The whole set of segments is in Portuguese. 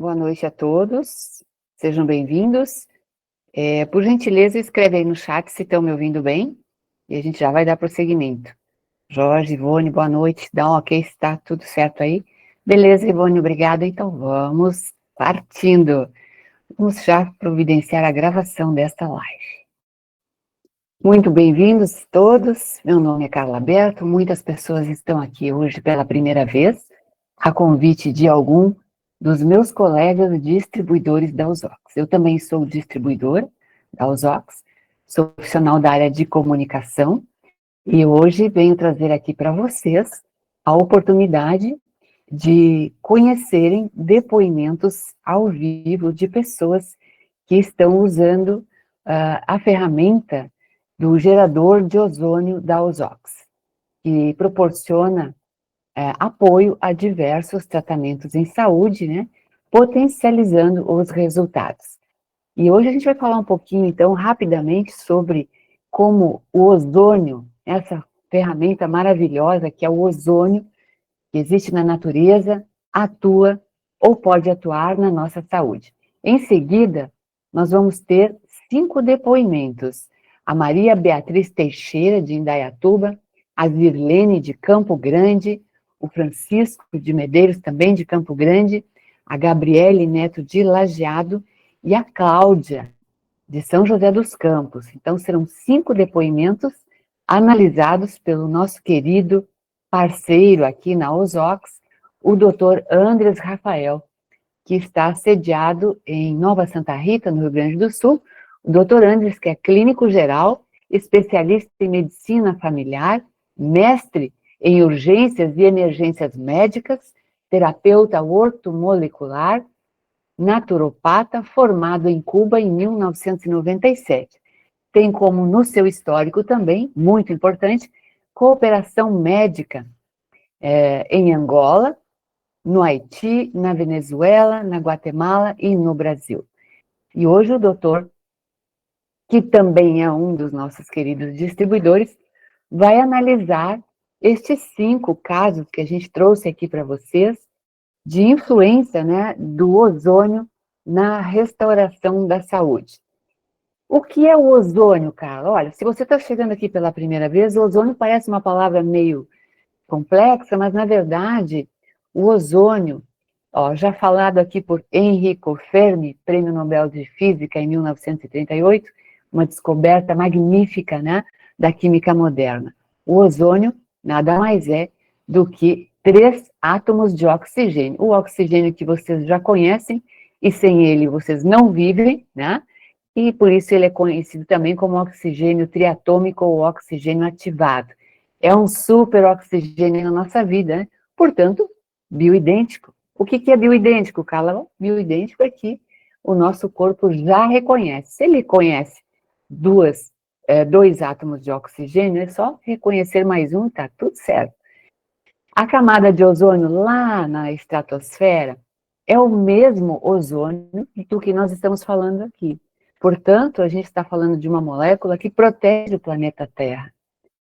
Boa noite a todos, sejam bem-vindos. Por gentileza, escreve aí no chat se estão me ouvindo bem, e a gente já vai dar prosseguimento. Jorge, Ivone, boa noite, dá um ok se está tudo certo aí. Beleza, Ivone, obrigada. Então vamos partindo. Vamos já providenciar a gravação desta live. Muito bem-vindos todos, meu nome é Carla Berto, muitas pessoas estão aqui hoje pela primeira vez, a convite de algum dos meus colegas distribuidores da Usox. Eu também sou distribuidora da Usox, sou profissional da área de comunicação e hoje venho trazer aqui para vocês a oportunidade de conhecerem depoimentos ao vivo de pessoas que estão usando a ferramenta do gerador de ozônio da Usox, que proporciona apoio a diversos tratamentos em saúde, né, potencializando os resultados. E hoje a gente vai falar um pouquinho, então, rapidamente sobre como o ozônio, essa ferramenta maravilhosa que é o ozônio, que existe na natureza, atua ou pode atuar na nossa saúde. Em seguida, nós vamos ter 5 depoimentos. A Maria Beatriz Teixeira, de Indaiatuba, a Zirlene, de Campo Grande, o Francisco de Medeiros, também de Campo Grande, a Gabriele Neto, de Lajeado, e a Cláudia, de São José dos Campos. Então, serão 5 depoimentos analisados pelo nosso querido parceiro aqui na Usox, o Dr. Andres Rafael, que está sediado em Nova Santa Rita, no Rio Grande do Sul. O Dr. Andres, que é clínico geral, especialista em medicina familiar, mestre em urgências e emergências médicas, terapeuta ortomolecular, naturopata, formado em Cuba em 1997. Tem como no seu histórico também, muito importante, cooperação médica em Angola, no Haiti, na Venezuela, na Guatemala e no Brasil. E hoje o doutor, que também é um dos nossos queridos distribuidores, vai analisar estes 5 casos que a gente trouxe aqui para vocês, de influência, né, do ozônio na restauração da saúde. O que é o ozônio, Carla? Olha, se você está chegando aqui pela primeira vez, o ozônio parece uma palavra meio complexa, mas na verdade, o ozônio, já falado aqui por Enrico Fermi, Prêmio Nobel de Física em 1938, uma descoberta magnífica, né, da química moderna. O ozônio nada mais é do que 3 átomos de oxigênio. O oxigênio que vocês já conhecem, e sem ele vocês não vivem, né? E por isso ele é conhecido também como oxigênio triatômico ou oxigênio ativado. É um super oxigênio na nossa vida, né? Portanto, bioidêntico. O que é bioidêntico, Carla? Bioidêntico é que o nosso corpo já reconhece. Se ele conhece 2 átomos de oxigênio, é só reconhecer mais um, tá tudo certo. A camada de ozônio lá na estratosfera é o mesmo ozônio do que nós estamos falando aqui. Portanto, a gente está falando de uma molécula que protege o planeta Terra,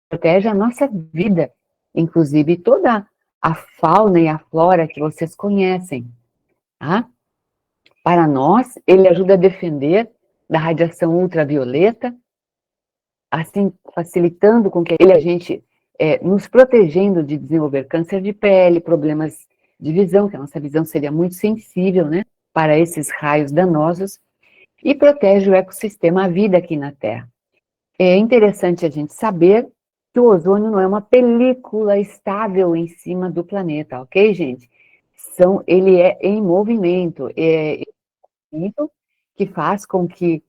protege a nossa vida, inclusive toda a fauna e a flora que vocês conhecem. Tá? Para nós, ele ajuda a defender da radiação ultravioleta, assim facilitando com que a gente, nos protegendo de desenvolver câncer de pele, problemas de visão, que a nossa visão seria muito sensível, né, para esses raios danosos, e protege o ecossistema, a vida aqui na Terra. É interessante a gente saber que o ozônio não é uma película estável em cima do planeta, ok, gente? Ele é em movimento, que faz com que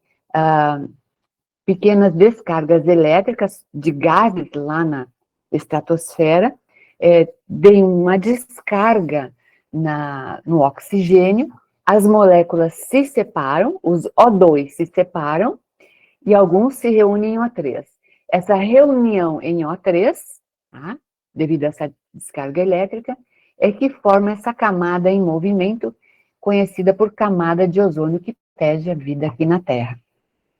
pequenas descargas elétricas de gases lá na estratosfera deem uma descarga no oxigênio, as moléculas se separam, os O2 se separam, e alguns se reúnem em O3. Essa reunião em O3, tá, devido a essa descarga elétrica, é que forma essa camada em movimento, conhecida por camada de ozônio, que protege a vida aqui na Terra.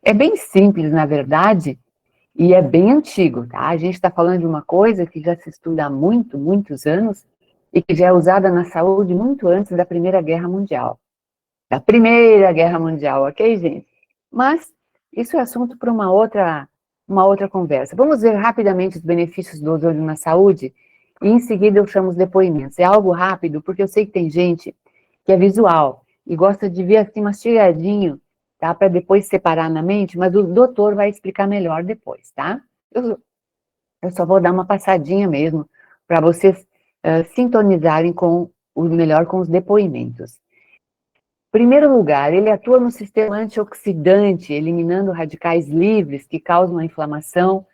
É bem simples, na verdade, e é bem antigo, tá? A gente está falando de uma coisa que já se estuda há muitos anos, e que já é usada na saúde muito antes da Primeira Guerra Mundial. da Primeira Guerra Mundial, ok, gente? Mas isso é assunto para uma outra conversa. Vamos ver rapidamente os benefícios do ozônio na saúde e em seguida eu chamo os depoimentos. É algo rápido, porque eu sei que tem gente que é visual e gosta de ver assim mastigadinho, tá? Para depois separar na mente, mas o doutor vai explicar melhor depois, tá? Eu só vou dar uma passadinha mesmo para vocês sintonizarem com o melhor com os depoimentos. Primeiro lugar, ele atua no sistema antioxidante, eliminando radicais livres que causam a inflamação,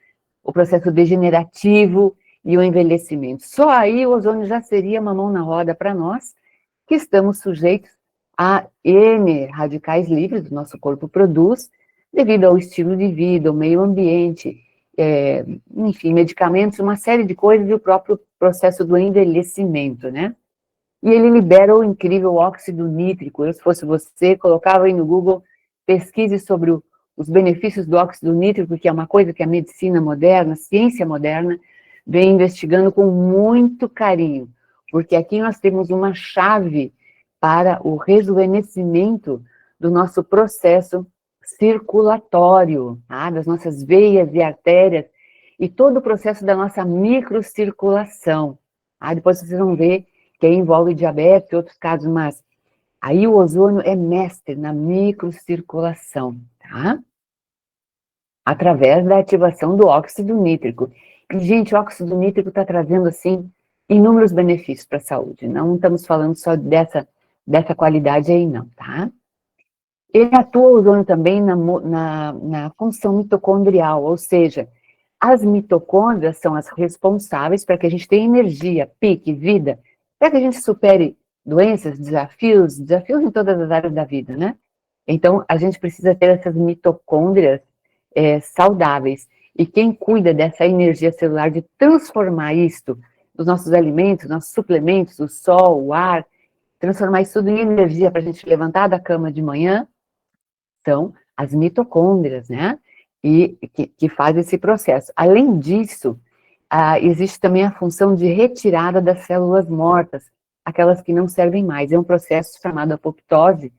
o processo degenerativo e o envelhecimento. Só aí o ozônio já seria uma mão na roda para nós, que estamos sujeitos a N radicais livres que o nosso corpo produz, devido ao estilo de vida, ao meio ambiente, enfim, medicamentos, uma série de coisas e o próprio processo do envelhecimento, né? E ele libera o incrível óxido nítrico. Eu, se fosse você, colocava aí no Google, pesquise sobre os benefícios do óxido nítrico, que é uma coisa que a medicina moderna, a ciência moderna, vem investigando com muito carinho, porque aqui nós temos uma chave para o rejuvenescimento do nosso processo circulatório, tá? Das nossas veias e artérias, e todo o processo da nossa microcirculação. Tá? Depois vocês vão ver que aí envolve diabetes e outros casos, mas aí o ozônio é mestre na microcirculação, tá? Através da ativação do óxido nítrico. E, gente, o óxido nítrico está trazendo, assim, inúmeros benefícios para a saúde. Não estamos falando só dessa qualidade aí, não, tá? Ele atua, o ozônio, também na função mitocondrial, ou seja, as mitocôndrias são as responsáveis para que a gente tenha energia, pique, vida, para que a gente supere doenças, desafios em todas as áreas da vida, né? Então, a gente precisa ter essas mitocôndrias saudáveis. E quem cuida dessa energia celular, de transformar isto nos nossos alimentos, nossos suplementos, o sol, o ar, transformar isso tudo em energia para a gente levantar da cama de manhã, são as mitocôndrias, né? E que faz esse processo. Além disso, existe também a função de retirada das células mortas, aquelas que não servem mais. É um processo chamado apoptose,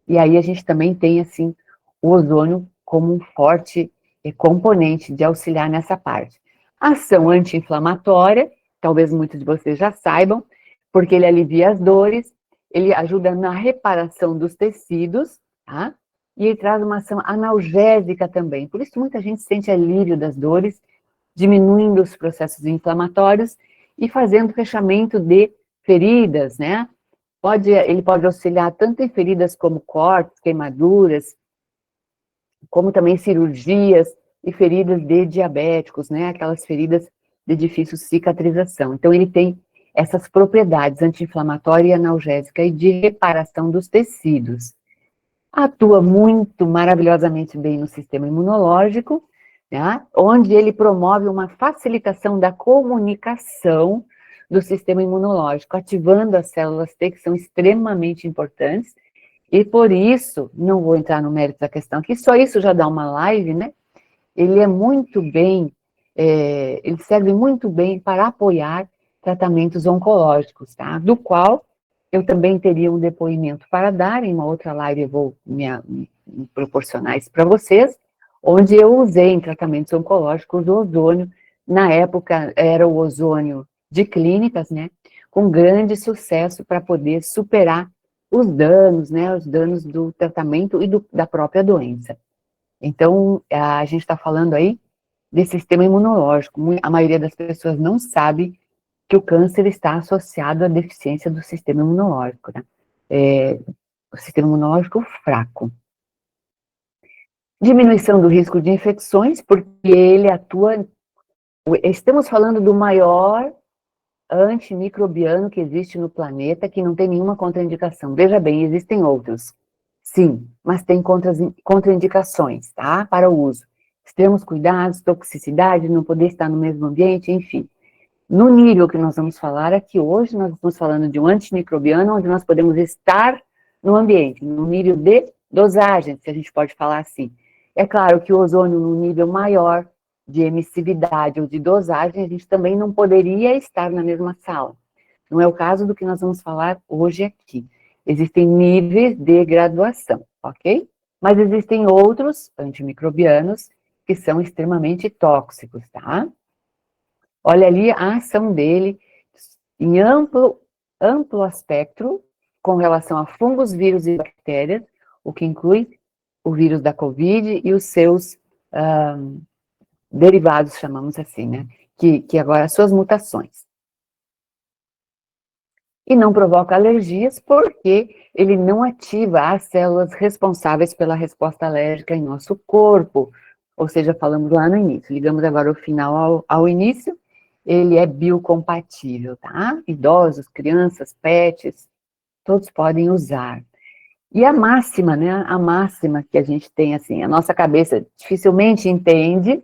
e aí a gente também tem, assim, o ozônio como um forte componente de auxiliar nessa parte. Ação anti-inflamatória, talvez muitos de vocês já saibam, porque ele alivia as dores, ele ajuda na reparação dos tecidos, tá? E ele traz uma ação analgésica também. Por isso muita gente sente alívio das dores, diminuindo os processos inflamatórios e fazendo fechamento de feridas, né? Ele pode auxiliar tanto em feridas como cortes, queimaduras, como também cirurgias e feridas de diabéticos, né? Aquelas feridas de difícil cicatrização. Então, ele tem essas propriedades anti-inflamatória e analgésica e de reparação dos tecidos. Atua muito maravilhosamente bem no sistema imunológico, né? Onde ele promove uma facilitação da comunicação do sistema imunológico, ativando as células T, que são extremamente importantes, e por isso, não vou entrar no mérito da questão aqui, só isso já dá uma live, né? Ele é muito bem, ele serve muito bem para apoiar tratamentos oncológicos, tá? Do qual eu também teria um depoimento para dar, em uma outra live eu vou me proporcionar isso para vocês, onde eu usei em tratamentos oncológicos o ozônio, na época era o ozônio de clínicas, né, com grande sucesso para poder superar os danos, né, os danos do tratamento e da própria doença. Então, a gente está falando aí desse sistema imunológico. A maioria das pessoas não sabe que o câncer está associado à deficiência do sistema imunológico, né? O sistema imunológico fraco. Diminuição do risco de infecções, porque ele atua... Estamos falando do maior antimicrobiano que existe no planeta, que não tem nenhuma contraindicação. Veja bem, existem outros. Sim, mas tem contraindicações, tá? Para o uso. Extremos cuidados, toxicidade, não poder estar no mesmo ambiente, enfim. No nível que nós vamos falar aqui hoje, nós estamos falando de um antimicrobiano, onde nós podemos estar no ambiente, no nível de dosagem, se a gente pode falar assim. É claro que o ozônio, no nível maior de emissividade ou de dosagem, a gente também não poderia estar na mesma sala. Não é o caso do que nós vamos falar hoje aqui. Existem níveis de graduação, ok? Mas existem outros antimicrobianos que são extremamente tóxicos, tá? Olha ali a ação dele em amplo espectro com relação a fungos, vírus e bactérias, o que inclui o vírus da Covid e os seus derivados, chamamos assim, né? Que agora, suas mutações. E não provoca alergias porque ele não ativa as células responsáveis pela resposta alérgica em nosso corpo. Ou seja, falamos lá no início, ligamos agora o final ao início, ele é biocompatível, tá? Idosos, crianças, pets, todos podem usar. E a máxima, né? A máxima que a gente tem, assim, a nossa cabeça dificilmente entende,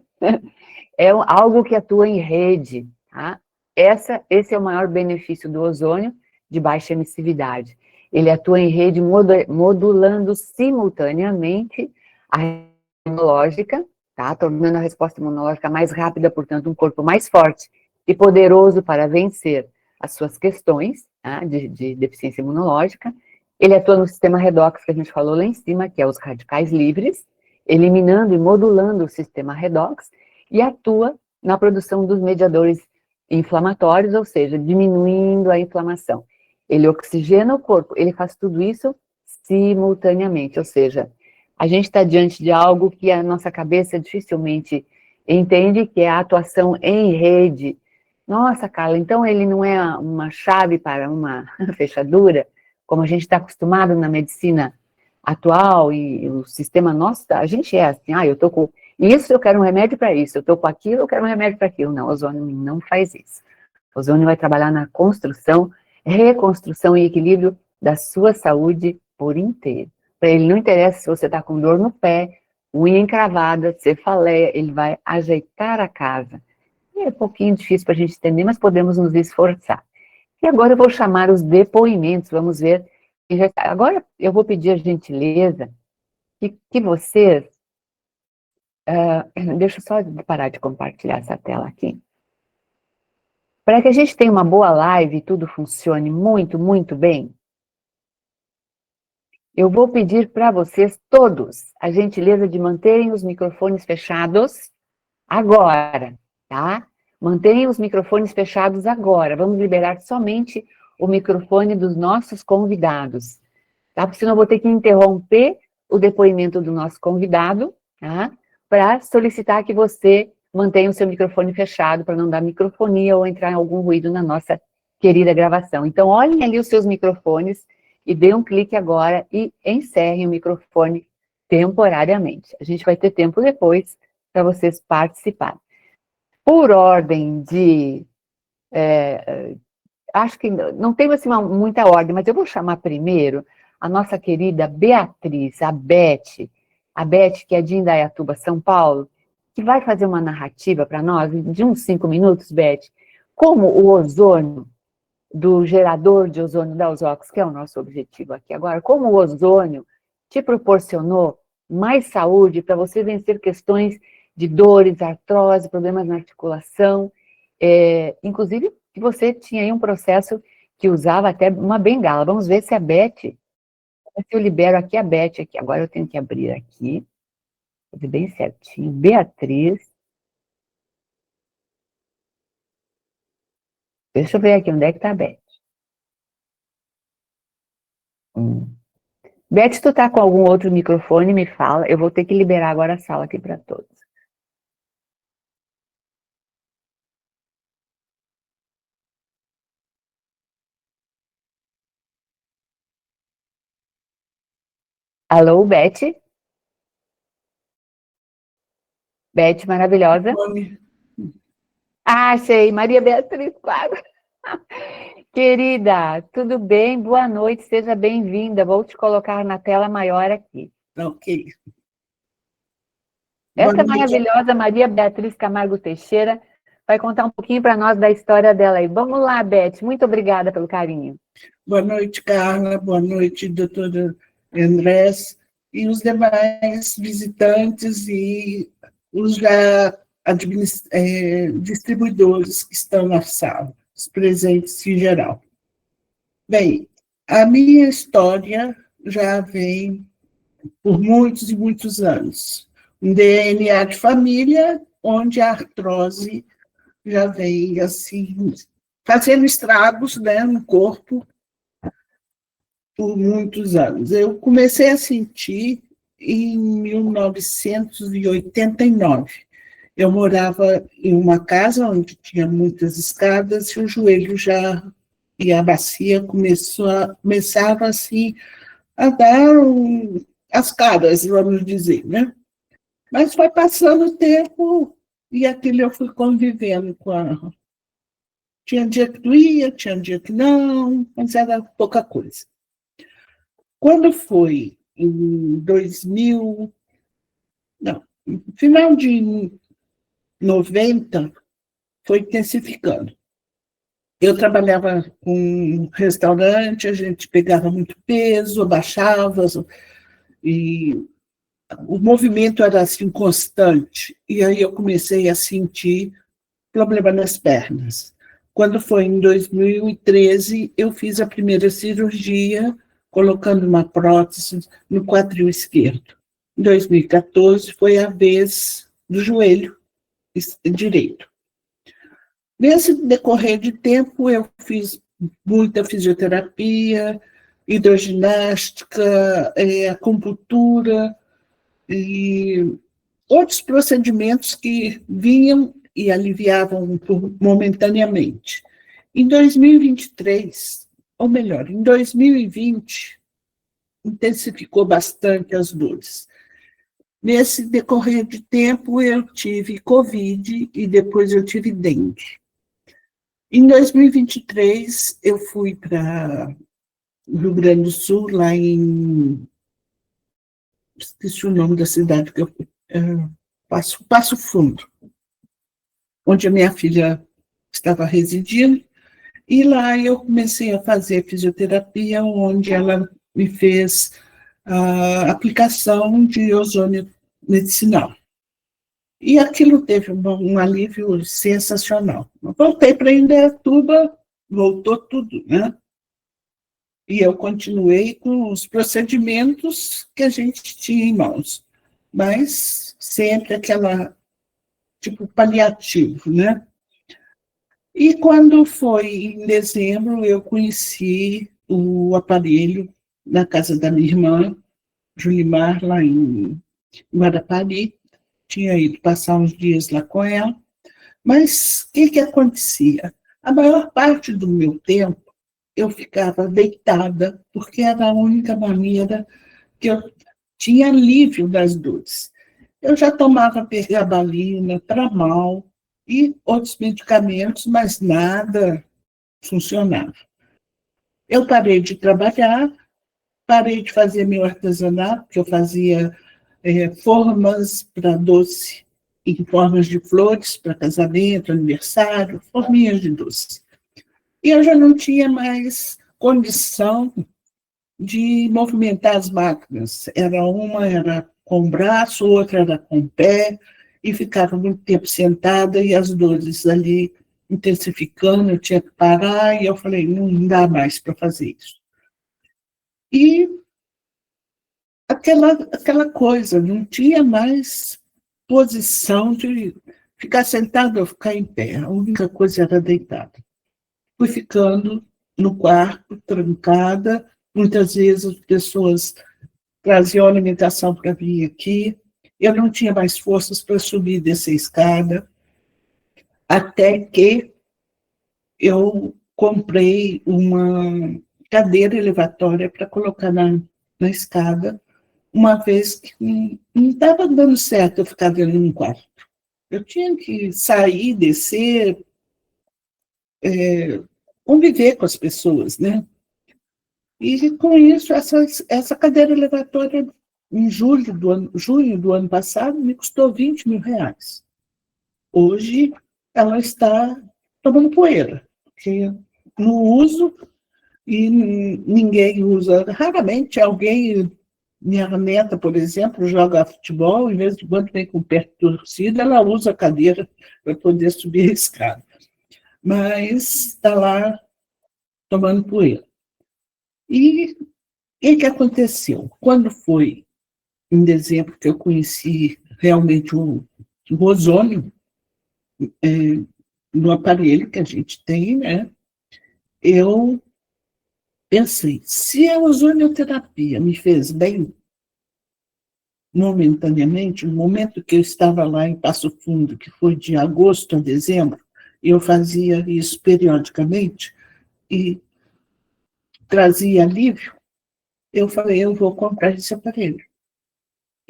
é algo que atua em rede, tá? Esse é o maior benefício do ozônio de baixa emissividade. Ele atua em rede modulando simultaneamente a resposta imunológica, tá? Tornando a resposta imunológica mais rápida, portanto, um corpo mais forte e poderoso para vencer as suas questões, tá? de deficiência imunológica. Ele atua no sistema redox, que a gente falou lá em cima, que é os radicais livres, eliminando e modulando o sistema redox, e atua na produção dos mediadores inflamatórios, ou seja, diminuindo a inflamação. Ele oxigena o corpo, ele faz tudo isso simultaneamente, ou seja, a gente está diante de algo que a nossa cabeça dificilmente entende, que é a atuação em rede. Nossa, Carla, então ele não é uma chave para uma fechadura, como a gente está acostumado na medicina atual e o sistema nosso, a gente é assim, eu estou com isso, eu quero um remédio para isso, eu estou com aquilo, eu quero um remédio para aquilo. Não, o ozônio não faz isso. O ozônio vai trabalhar na construção, reconstrução e equilíbrio da sua saúde por inteiro. Para ele não interessa se você está com dor no pé, unha encravada, cefaleia, ele vai ajeitar a casa. É um pouquinho difícil para a gente entender, mas podemos nos esforçar. E agora eu vou chamar os depoimentos, vamos ver. Agora eu vou pedir a gentileza que vocês deixa eu só parar de compartilhar essa tela aqui. Para que a gente tenha uma boa live e tudo funcione muito, muito bem, eu vou pedir para vocês todos a gentileza de manterem os microfones fechados agora, tá? Mantenham os microfones fechados agora. Vamos liberar somente o microfone dos nossos convidados, tá? Porque senão eu vou ter que interromper o depoimento do nosso convidado, tá? Para solicitar que você mantenha o seu microfone fechado, para não dar microfonia ou entrar em algum ruído na nossa querida gravação. Então, olhem ali os seus microfones e dê um clique agora e encerrem o microfone temporariamente. A gente vai ter tempo depois para vocês participarem. Por ordem de... acho que não tem assim, muita ordem, mas eu vou chamar primeiro a nossa querida Beatriz, a Beth, que é de Indaiatuba, São Paulo, que vai fazer uma narrativa para nós, de uns 5 minutos, Beth, como o ozônio, do gerador de ozônio da Ozox, que é o nosso objetivo aqui agora, como o ozônio te proporcionou mais saúde para você vencer questões de dores, artrose, problemas na articulação, inclusive que você tinha aí um processo que usava até uma bengala. Vamos ver se a Beth, se eu libero aqui a Beth, aqui. Agora eu tenho que abrir aqui, fazer bem certinho, Beatriz. Deixa eu ver aqui, onde é que está a Beth? Beth, tu tá com algum outro microfone, me fala. Eu vou ter que liberar agora a sala aqui para todos. Alô, Beth? Beth, maravilhosa. Achei, Maria Beatriz, claro. Querida, tudo bem? Boa noite, seja bem-vinda. Vou te colocar na tela maior aqui. Ok. Essa maravilhosa Maria Beatriz Camargo Teixeira vai contar um pouquinho para nós da história dela aí. Vamos lá, Beth, muito obrigada pelo carinho. Boa noite, Carla. Boa noite, doutora Andrés. E os demais visitantes e os já distribuidores que estão na sala, os presentes em geral. Bem, A minha história já vem por muitos e muitos anos. Um DNA de família, onde a artrose já vem assim, fazendo estragos, né, no corpo por muitos anos. Eu comecei a sentir em 1989. Eu morava em uma casa onde tinha muitas escadas e o joelho já e a bacia começava assim a dar as caras, vamos dizer, né? Mas foi passando o tempo e aquilo eu fui convivendo com a... Tinha dia que doía, tinha dia que não, mas era pouca coisa. Quando foi em 2000, não, no final de 90, foi intensificando. Eu trabalhava com um restaurante, a gente pegava muito peso, abaixava, e o movimento era assim constante. E aí eu comecei a sentir problema nas pernas. Quando foi em 2013, eu fiz a primeira cirurgia, colocando uma prótese no quadril esquerdo. Em 2014, foi a vez do joelho direito. Nesse decorrer de tempo, eu fiz muita fisioterapia, hidroginástica, acupuntura e outros procedimentos que vinham e aliviavam momentaneamente. Em 2023, ou melhor, em 2020, intensificou bastante as dores. Nesse decorrer de tempo, eu tive Covid e depois eu tive dengue. Em 2023, eu fui para o Rio Grande do Sul, lá em... Esqueci o nome da cidade que eu fui. Passo Fundo, onde a minha filha estava residindo, e lá eu comecei a fazer fisioterapia, onde ela me fez a aplicação de ozônio medicinal. E aquilo teve um alívio sensacional. Voltei para Indaiatuba, voltou tudo, né? E eu continuei com os procedimentos que a gente tinha em mãos, mas sempre aquela, tipo, paliativo, né? E quando foi em dezembro, eu conheci o aparelho na casa da minha irmã, Julimar, lá em Guarapari. Tinha ido passar uns dias lá com ela. Mas o que acontecia? A maior parte do meu tempo eu ficava deitada, porque era a única maneira que eu tinha alívio das dores. Eu já tomava pregabalina, Tramal e outros medicamentos, mas nada funcionava. Eu parei de trabalhar, parei de fazer meu artesanato, porque eu fazia formas para doce, em formas de flores para casamento, aniversário, forminhas de doce. E eu já não tinha mais condição de movimentar as máquinas. Uma era com o braço, outra era com o pé, e ficava muito tempo sentada e as dores ali intensificando, eu tinha que parar, e eu falei, não dá mais para fazer isso. E aquela coisa, não tinha mais posição de ficar sentado ou ficar em pé, a única coisa era deitada. Fui ficando no quarto, trancada, muitas vezes as pessoas traziam alimentação para vir aqui, eu não tinha mais forças para subir e descer a escada, até que eu comprei uma cadeira elevatória para colocar na escada, uma vez que não estava dando certo eu ficar dentro de um quarto. Eu tinha que sair, descer, conviver com as pessoas, né? E com isso, essa cadeira elevatória, em junho do ano passado, me custou R$ 20.000. Hoje, ela está tomando poeira, porque não uso e ninguém usa. Raramente alguém, minha neta, por exemplo, joga futebol, em vez de quando vem com o pé torcido, ela usa a cadeira para poder subir a escada. Mas está lá tomando poeira. E o que aconteceu? Quando foi em dezembro que eu conheci realmente o ozônio, no aparelho que a gente tem, né? Eu pensei, se a ozonioterapia me fez bem, momentaneamente, no momento que eu estava lá em Passo Fundo, que foi de agosto a dezembro, eu fazia isso periodicamente e trazia alívio, eu falei, eu vou comprar esse aparelho.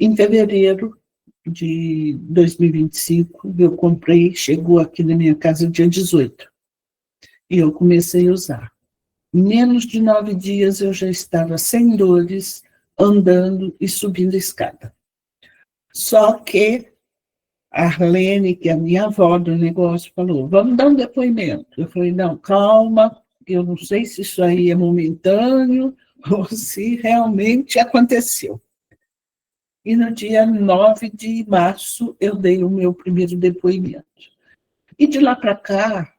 Em fevereiro de 2025, eu comprei, chegou aqui na minha casa dia 18, e eu comecei a usar. Em menos de 9 dias eu já estava sem dores, andando e subindo a escada. Só que a Arlene, que é a minha avó do negócio, falou, vamos dar um depoimento. Eu falei, não, calma, eu não sei se isso aí é momentâneo ou se realmente aconteceu. E no dia 9 de março eu dei o meu primeiro depoimento. E de lá para cá,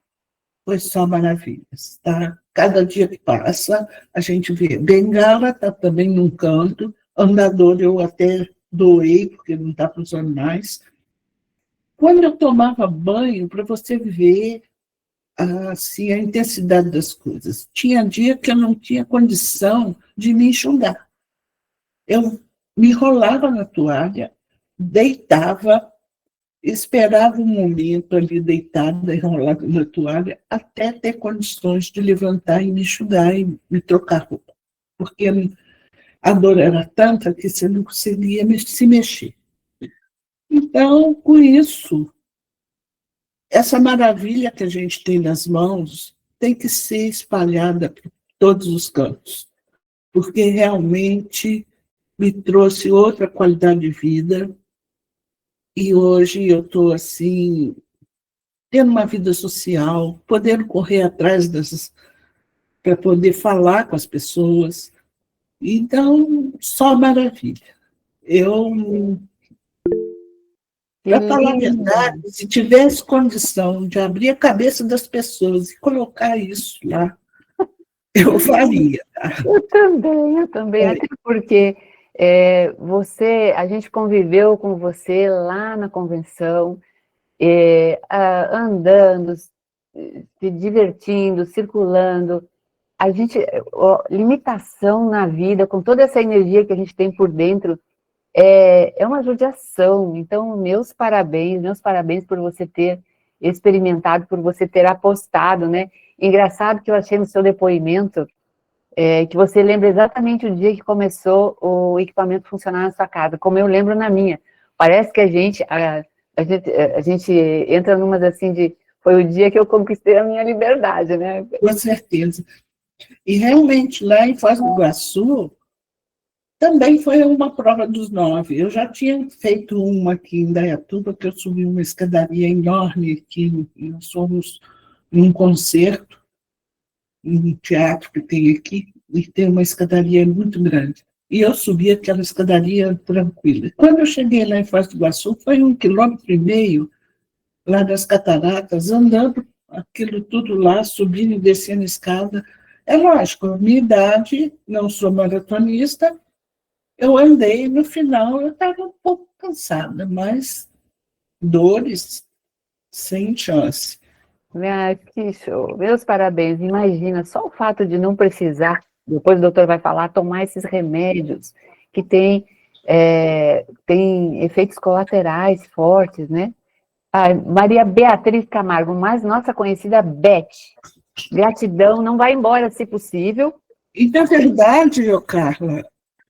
foi só maravilhas, tá? Cada dia que passa, a gente vê. Bengala está também num canto, andador eu até doei, porque não está usando mais. Quando eu tomava banho, para você ver assim, a intensidade das coisas, tinha dia que eu não tinha condição de me enxugar. Eu me enrolava na toalha, deitava, esperava um momento ali deitada, enrolada na toalha, até ter condições de levantar e me enxugar e me trocar roupa. Porque a dor era tanta que você não conseguia se mexer. Então, com isso, essa maravilha que a gente tem nas mãos tem que ser espalhada por todos os cantos, porque realmente me trouxe outra qualidade de vida e hoje eu estou assim, tendo uma vida social, podendo correr atrás para poder falar com as pessoas. Então, só maravilha. Eu, Que para falar a lindo! verdade, se tivesse condição de abrir a cabeça das pessoas e colocar isso lá, eu faria. Eu também, É, até porque a gente conviveu com você lá na convenção, andando, se divertindo, circulando. A gente, limitação na vida, com toda essa energia que a gente tem por dentro, é uma judiação. Então, meus parabéns por você ter experimentado, por você ter apostado, né? Engraçado que eu achei no seu depoimento, que você lembra exatamente o dia que começou o equipamento funcionar na sua casa, como eu lembro na minha. Parece que a gente entra numas assim de, foi o dia que eu conquistei a minha liberdade, né? com certeza. E realmente, lá em Foz do Iguaçu, também foi uma prova dos 9. Eu já tinha feito uma aqui em Indaiatuba, que eu subi uma escadaria enorme, que nós fomos num concerto, num teatro que tem aqui, e tem uma escadaria muito grande. E eu subi aquela escadaria tranquila. Quando eu cheguei lá em Foz do Iguaçu, foi 1,5 km lá das cataratas, andando aquilo tudo lá, subindo e descendo a escada. É lógico, a minha idade, não sou maratonista, eu andei, no final eu estava um pouco cansada, mas dores sem chance. Ah, que show. Meus parabéns. Imagina, só o fato de não precisar, depois o doutor vai falar, tomar esses remédios que tem efeitos colaterais fortes, né? Ah, Maria Beatriz Camargo, mais nossa conhecida Beth. Gratidão, não vai embora se possível. E, na verdade, Carla,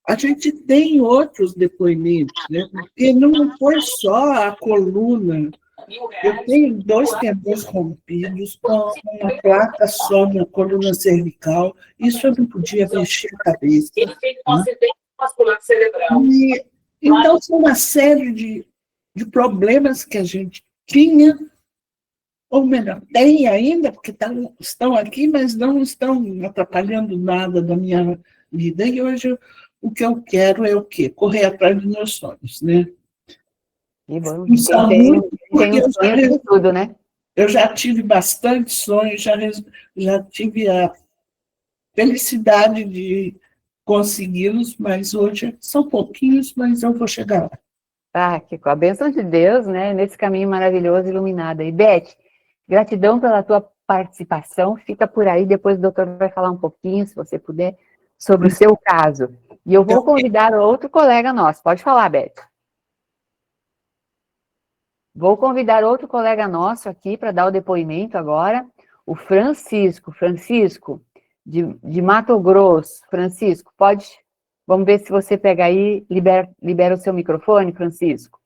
a gente tem outros depoimentos, né? Porque não foi só a coluna. Eu tenho 2 tendões rompidos, com uma placa só na coluna cervical. Isso eu não podia mexer a cabeça. Ele fez um acidente vascular cerebral. E, então, são uma série de problemas que a gente tinha, ou melhor, tem ainda, porque estão aqui, mas não estão atrapalhando nada da minha vida. E hoje o que eu quero é o quê? Correr atrás dos meus sonhos, né? Que bom. E saúde, Tem porque um sonho de tudo, né? eu já tive bastante sonhos, já tive felicidade de consegui-los, mas hoje são pouquinhos, mas eu vou chegar lá. Ah, que com a bênção de Deus, né, nesse caminho maravilhoso, iluminado. E Beth, gratidão pela tua participação, fica por aí, depois o doutor vai falar um pouquinho, se você puder, sobre o seu caso. E eu vou convidar outro colega nosso, pode falar, Beth. Vou convidar outro colega nosso aqui para dar o depoimento agora, o Francisco. Francisco, de Mato Grosso. Francisco, pode... Vamos ver se você pega aí, libera o seu microfone, Francisco.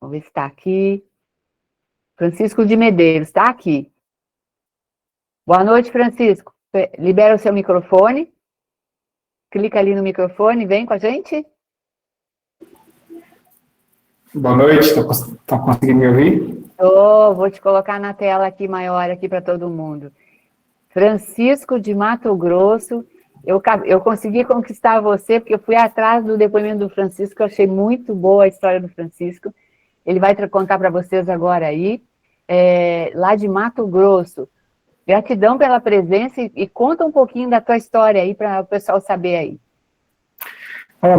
Vamos ver se está aqui. Francisco de Medeiros, está aqui. Boa noite, Francisco. Libera o seu microfone. Clica ali no microfone, vem com a gente. Boa noite, estão conseguindo me ouvir? Vou te colocar na tela aqui maior aqui para todo mundo. Francisco de Mato Grosso. Eu consegui conquistar você, porque eu fui atrás do depoimento do Francisco, eu achei muito boa a história do Francisco. Ele vai contar para vocês agora aí, lá de Mato Grosso. Gratidão pela presença e conta um pouquinho da tua história aí, para o pessoal saber aí.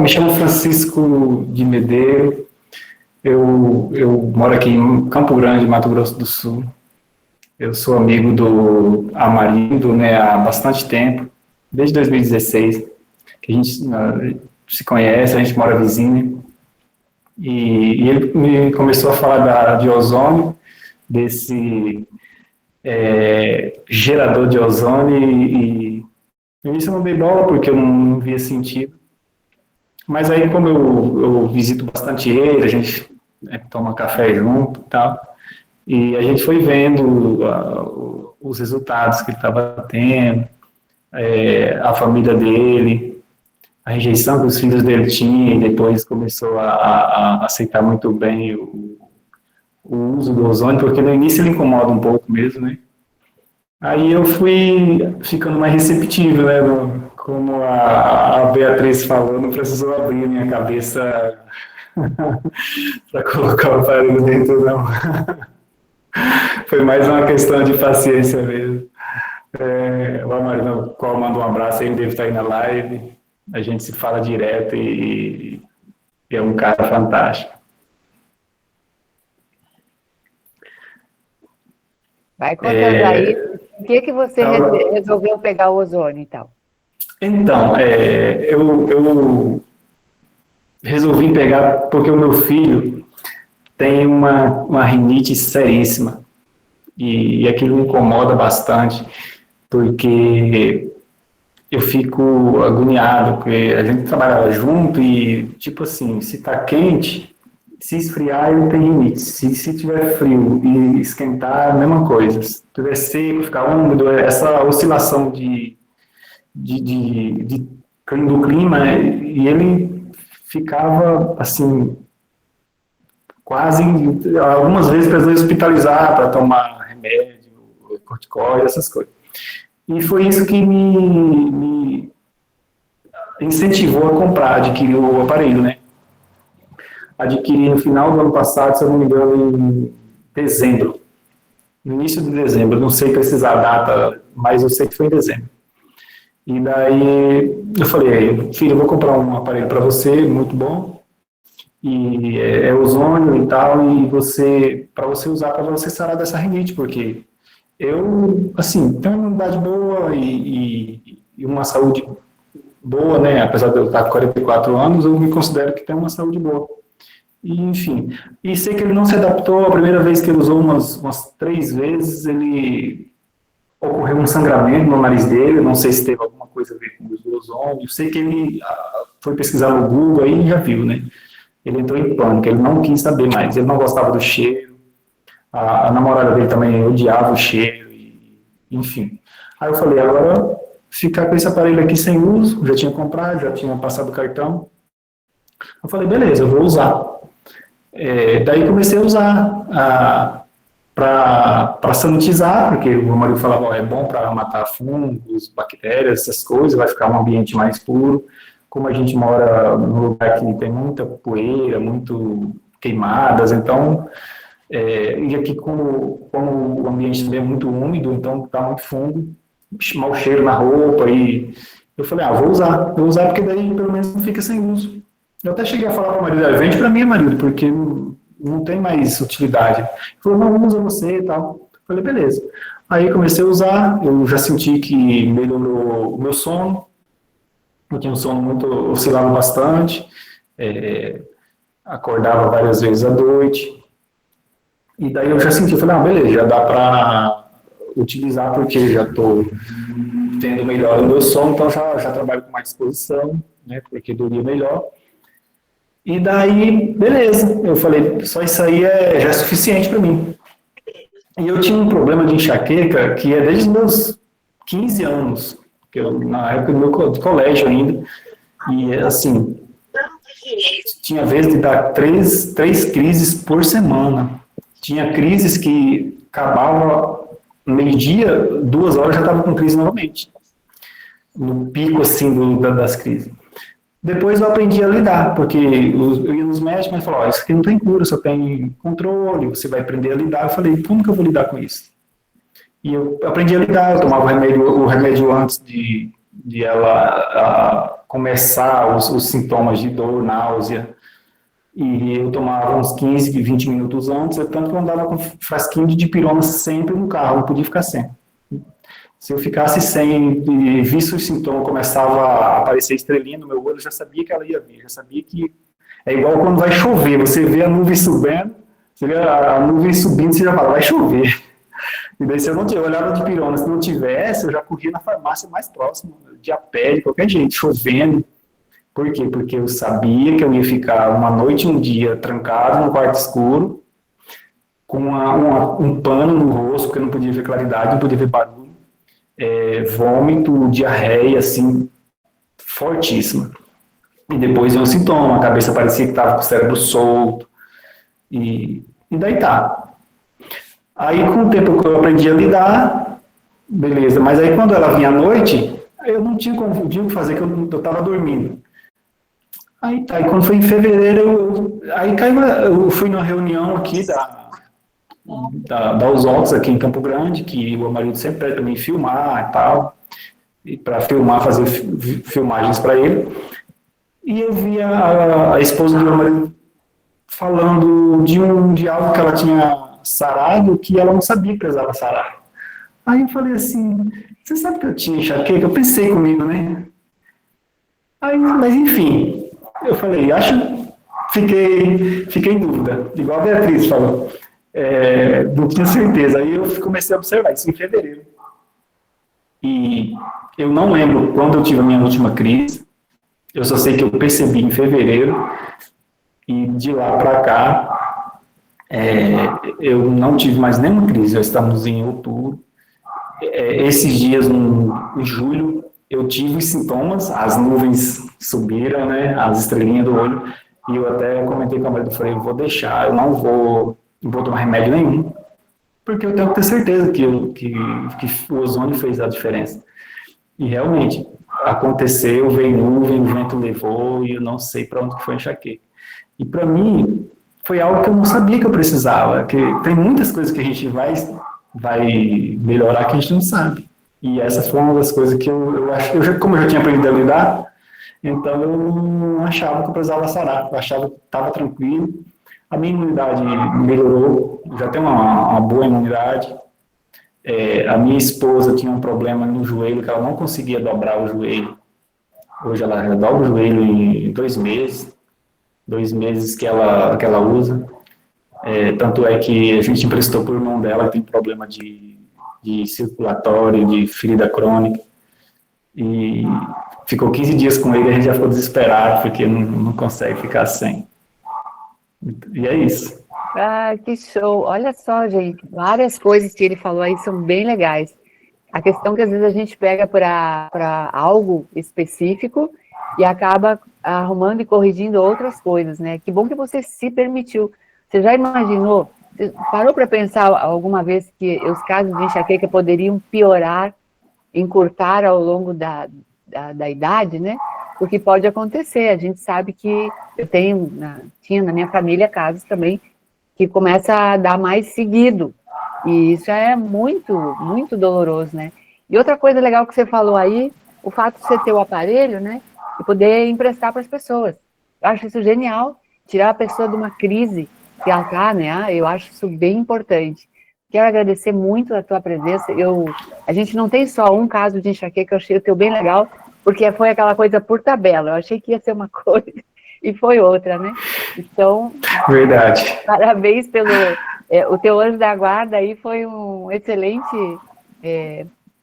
Me chamo Francisco de Medeiros, eu moro aqui em Campo Grande, Mato Grosso do Sul. Eu sou amigo do Amarindo, né, há bastante tempo. Desde 2016, que a gente se conhece, a gente mora vizinho, e ele me começou a falar de ozônio, desse gerador de ozônio, e no início eu não dei bola, porque eu não via sentido, mas aí como eu visito bastante ele, a gente toma café junto e tal, e a gente foi vendo os resultados que ele estava tendo, a família dele, a rejeição que os filhos dele tinham, e depois começou a aceitar muito bem o uso do ozônio, porque no início ele incomoda um pouco mesmo, né? Aí eu fui ficando mais receptivo, né? Como a Beatriz falou, não precisou abrir a minha cabeça para colocar o aparelho dentro, não. Foi mais uma questão de paciência mesmo. O Amarino, qual manda um abraço, ele deve estar aí na live, a gente se fala direto e é um cara fantástico. Vai contando aí, por que você resolveu pegar o ozônio e tal? Então, eu resolvi pegar porque o meu filho tem uma rinite seríssima e aquilo me incomoda bastante, porque eu fico agoniado, porque a gente trabalhava junto e, tipo assim, se tá quente, se esfriar, ele tem rinite. Se tiver frio e esquentar, a mesma coisa. Se tiver seco, ficar úmido, essa oscilação do clima, e ele ficava, assim, quase, algumas vezes precisou hospitalizar para tomar remédio, corticóide, essas coisas. E foi isso que me incentivou a comprar, adquirir o aparelho, né? Adquiri no final do ano passado, se eu não me engano, em dezembro. No início de dezembro, não sei precisar a data, mas eu sei que foi em dezembro. E daí eu falei, filho, eu vou comprar um aparelho para você, muito bom, e é ozônio e tal, e para você usar, para você sarar dessa rinite, porque eu, assim, tenho uma imunidade boa e uma saúde boa, né? Apesar de eu estar com 44 anos, eu me considero que tenho uma saúde boa. E, enfim, e sei que ele não se adaptou. A primeira vez que ele usou umas 3 vezes, ele ocorreu um sangramento no nariz dele, não sei se teve alguma coisa a ver com o uso do ozônio. Sei que ele foi pesquisar no Google aí e já viu, né? Ele entrou em pânico, ele não quis saber mais, ele não gostava do cheiro. A namorada dele também odiava o cheiro, enfim. Aí eu falei, agora ficar com esse aparelho aqui sem uso, já tinha comprado, já tinha passado o cartão. Eu falei, beleza, eu vou usar. Daí comecei a usar para sanitizar, porque o meu marido falava, é bom para matar fungos, bactérias, essas coisas, vai ficar um ambiente mais puro. Como a gente mora num lugar que tem muita poeira, muito queimadas, então... e aqui, como o ambiente também é muito úmido, então está muito fungo, mau cheiro na roupa, e eu falei, vou usar porque daí pelo menos não fica sem uso. Eu até cheguei a falar para o marido, vende para mim, marido, porque não tem mais utilidade. Ele falou, não, usa você e tal. Eu falei, beleza. Aí comecei a usar, eu já senti que melhorou o meu sono, eu tinha um sono muito, oscilava bastante, acordava várias vezes à noite, e daí eu já senti, eu falei, beleza, já dá para utilizar, porque já estou tendo melhor o meu sono, então já trabalho com mais disposição, né, porque dormia melhor. E daí, beleza, eu falei, só isso aí já é suficiente para mim. E eu tinha um problema de enxaqueca que é desde os meus 15 anos, que na época do meu colégio ainda, e assim, tinha vez de dar três crises por semana. Tinha crises que acabava meio-dia, 2 horas já estava com crise novamente. No pico, assim, das crises. Depois eu aprendi a lidar, porque eu ia nos médicos, mas falaram, isso aqui não tem cura, só tem controle, você vai aprender a lidar. Eu falei, como que eu vou lidar com isso? E eu aprendi a lidar, eu tomava o remédio antes de ela começar os sintomas de dor, náusea, e eu tomava uns 15, 20 minutos antes, tanto que eu andava com frasquinho de dipirona sempre no carro, não podia ficar sem. Se eu ficasse sem e visse os sintomas, começava a aparecer estrelinha no meu olho, eu já sabia que ela ia vir, já sabia que é igual quando vai chover, você vê a nuvem subindo, você vê a nuvem subindo, você já fala, vai chover. E daí se eu não tiver, eu olhava de pirona, se não tivesse, eu já corria na farmácia mais próxima, de a pé, de qualquer jeito, chovendo. Por quê? Porque eu sabia que eu ia ficar uma noite e um dia trancado no quarto escuro, com um pano no rosto, porque eu não podia ver claridade, não podia ver barulho, vômito, diarreia, assim, fortíssima. E depois veio um sintoma, a cabeça parecia que estava com o cérebro solto, e daí tá. Aí, com o tempo que eu aprendi a lidar, beleza, mas aí quando ela vinha à noite, eu não tinha como fazer, que eu estava dormindo. Aí tá, e quando foi em fevereiro, eu fui numa reunião aqui da Usox, aqui em Campo Grande, que o meu marido sempre pede para mim filmar e tal, e para filmar, fazer filmagens para ele. E eu vi a esposa do meu marido falando de algo que ela tinha sarado, que ela não sabia que precisava sarar. Aí eu falei assim, você sabe que eu tinha enxaqueca? Eu pensei comigo, né? Aí, mas enfim, eu falei, fiquei em dúvida, igual a Beatriz falou. Não tinha certeza. Aí eu comecei a observar isso em fevereiro. E eu não lembro quando eu tive a minha última crise, eu só sei que eu percebi em fevereiro, e de lá para cá, eu não tive mais nenhuma crise, já estamos em outubro. Esses dias, em julho, eu tive os sintomas, as nuvens subiram, né, as estrelinhas do olho, e eu até comentei com a marido, falei, vou deixar, eu não vou tomar remédio nenhum, porque eu tenho que ter certeza que o ozônio fez a diferença. E realmente, aconteceu, veio nuvem, o vento levou, e eu não sei para onde foi enxaqueca. E para mim, foi algo que eu não sabia que eu precisava, que tem muitas coisas que a gente vai melhorar que a gente não sabe. E essa foi uma das coisas que eu acho, como eu já tinha aprendido a lidar, então eu não achava que eu precisava sarar, eu achava que estava tranquilo. A minha imunidade melhorou, já tenho uma boa imunidade. A minha esposa tinha um problema no joelho, que ela não conseguia dobrar o joelho. Hoje ela já dobra o joelho em 2 meses. 2 meses que ela usa. Tanto é que a gente emprestou para o irmão dela, que tem problema de circulatório, de ferida crônica. E ficou 15 dias com ele e a gente já ficou desesperado, porque não consegue ficar sem. E é isso. Ah, que show! Olha só, gente, várias coisas que ele falou aí são bem legais. A questão que às vezes a gente pega para algo específico e acaba arrumando e corrigindo outras coisas, né? Que bom que você se permitiu. Você já imaginou, parou para pensar alguma vez que os casos de enxaqueca poderiam piorar, encurtar ao longo da idade, né? Porque pode acontecer. A gente sabe que eu tinha na minha família casos também que começa a dar mais seguido. E isso é muito, muito doloroso, né? E outra coisa legal que você falou aí, o fato de você ter o aparelho, né, e poder emprestar para as pessoas. Eu acho isso genial, tirar a pessoa de uma crise que ela está, né? Eu acho isso bem importante. Quero agradecer muito a tua presença. A gente não tem só um caso de enxaqueca, eu achei o teu bem legal, porque foi aquela coisa por tabela. Eu achei que ia ser uma coisa e foi outra, né? Então, Verdade. parabéns pelo... o teu anjo da guarda aí foi um excelente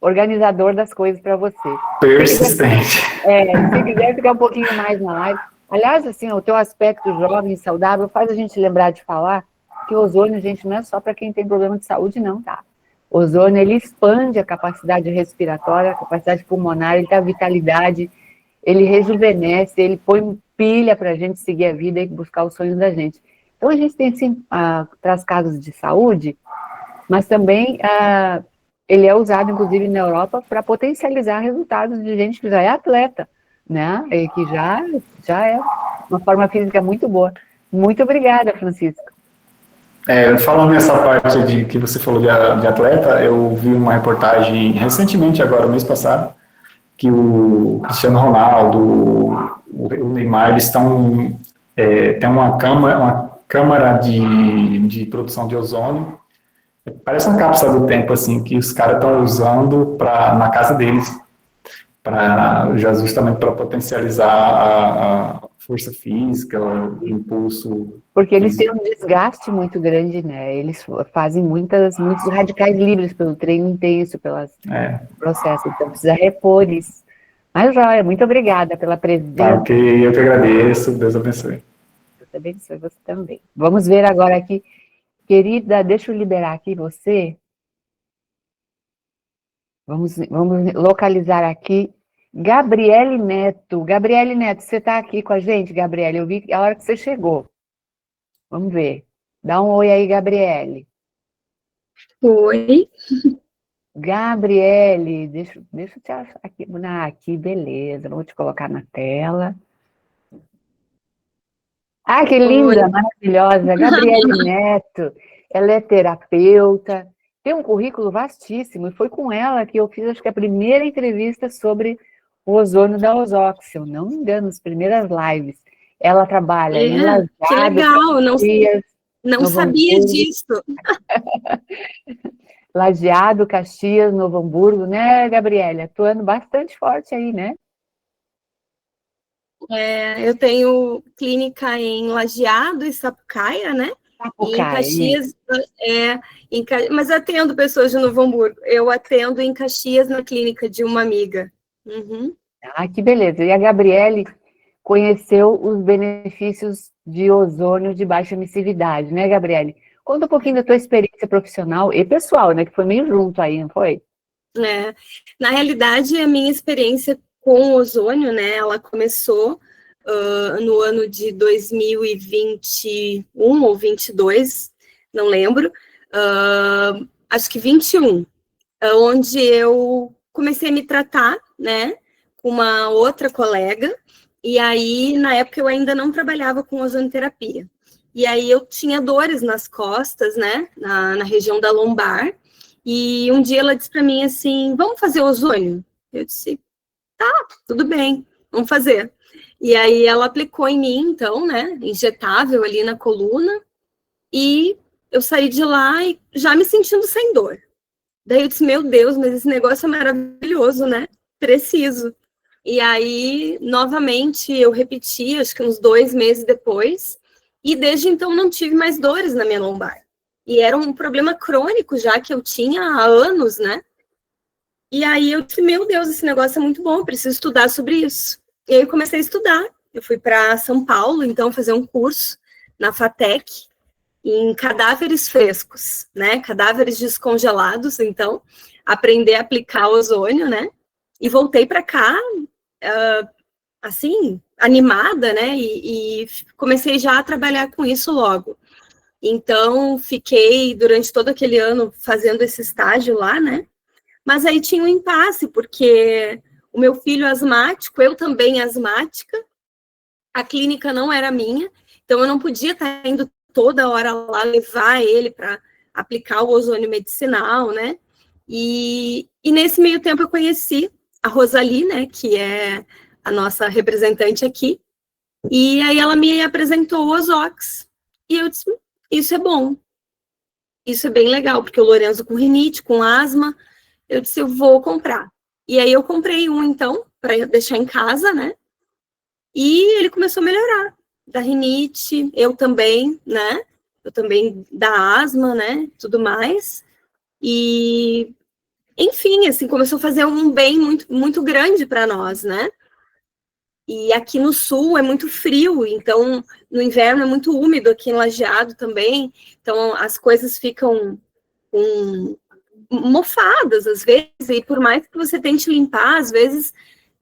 organizador das coisas para você. Persistente. Se quiser ficar um pouquinho mais na live. Aliás, assim, o teu aspecto jovem e saudável faz a gente lembrar de falar que o ozônio, gente, não é só para quem tem problema de saúde, não, tá? O ozônio, ele expande a capacidade respiratória, a capacidade pulmonar, ele dá vitalidade, ele rejuvenesce, ele põe pilha para a gente seguir a vida e buscar os sonhos da gente. Então, a gente tem, sim, traz casos de saúde, mas também ele é usado, inclusive, na Europa para potencializar resultados de gente que já é atleta, né? E que já é uma forma física muito boa. Muito obrigada, Francisco. Falando nessa parte de que você falou de atleta, eu vi uma reportagem recentemente, agora, mês passado, que o Cristiano Ronaldo, o Neymar, eles estão tem uma câmara de produção de ozônio. Parece uma cápsula do tempo, assim, que os caras estão usando na casa deles, justamente para potencializar a força física, o impulso. Porque eles têm um desgaste muito grande, né? Eles fazem muitos radicais livres pelo treino intenso, pelos processos, então precisa repor isso. Mas, Jóia, muito obrigada pela presença. Tá, ok, eu que agradeço, Deus abençoe. Deus abençoe você também. Vamos ver agora aqui. Querida, deixa eu liberar aqui você. Vamos localizar aqui. Gabriele Neto. Gabriele Neto, você está aqui com a gente, Gabriele? Eu vi a hora que você chegou. Vamos ver. Dá um oi aí, Gabriele. Oi. Gabriele, deixa eu te achar aqui. Aqui, beleza. Vou te colocar na tela. Ah, que linda, maravilhosa. Gabriele Neto, ela é terapeuta, tem um currículo vastíssimo, e foi com ela que eu fiz, acho que a primeira entrevista sobre o ozônio da Ozox, se eu não me engano, as primeiras lives. Ela trabalha em Lajeado, que legal, não sabia Hamburgo, disso. Lajeado, Caxias, Novo Hamburgo, né, Gabriele? Atuando bastante forte aí, né? Eu tenho clínica em Lajeado e Sapucaia, né? E em Caxias, mas atendo pessoas de Novo Hamburgo. Eu atendo em Caxias na clínica de uma amiga. Uhum. Ah, que beleza. E a Gabriele conheceu os benefícios de ozônio de baixa emissividade, né, Gabriele? Conta um pouquinho da tua experiência profissional e pessoal, né, que foi meio junto aí, não foi? Na realidade, a minha experiência com o ozônio, né, ela começou no ano de 2021 ou 22, não lembro, acho que 21, onde eu comecei a me tratar, né, com uma outra colega, e aí, na época, eu ainda não trabalhava com ozonoterapia. E aí, eu tinha dores nas costas, né, na região da lombar, e um dia ela disse para mim assim, vamos fazer ozônio? Eu disse, tá, tudo bem, vamos fazer. E aí, ela aplicou em mim, então, né, injetável ali na coluna, e eu saí de lá e já me sentindo sem dor. Daí eu disse, meu Deus, mas esse negócio é maravilhoso, né? Preciso. E aí, novamente, eu repeti, acho que uns 2 meses depois, e desde então não tive mais dores na minha lombar. E era um problema crônico já que eu tinha há anos, né? E aí eu disse, meu Deus, esse negócio é muito bom, eu preciso estudar sobre isso. E aí eu comecei a estudar. Eu fui para São Paulo, então, fazer um curso na FATEC, em cadáveres frescos, né? Cadáveres descongelados, então, aprender a aplicar ozônio, né? E voltei para cá, assim, animada, né? E comecei já a trabalhar com isso logo. Então, fiquei durante todo aquele ano fazendo esse estágio lá, né? Mas aí tinha um impasse, porque o meu filho asmático, eu também asmática, a clínica não era minha, então eu não podia estar indo toda hora lá levar ele para aplicar o ozônio medicinal, né? E nesse meio tempo eu conheci a Rosali, né, que é a nossa representante aqui, e aí ela me apresentou o Ozox, e eu disse, isso é bom, isso é bem legal, porque o Lorenzo com rinite, com asma, eu disse, eu vou comprar. E aí eu comprei um, então, para deixar em casa, né, e ele começou a melhorar, da rinite, eu também, né, eu também da asma, né, tudo mais, e, enfim, assim, começou a fazer um bem muito, muito grande para nós, né, e aqui no sul é muito frio, então no inverno é muito úmido aqui em Lajeado também, então as coisas ficam mofadas às vezes, e por mais que você tente limpar, às vezes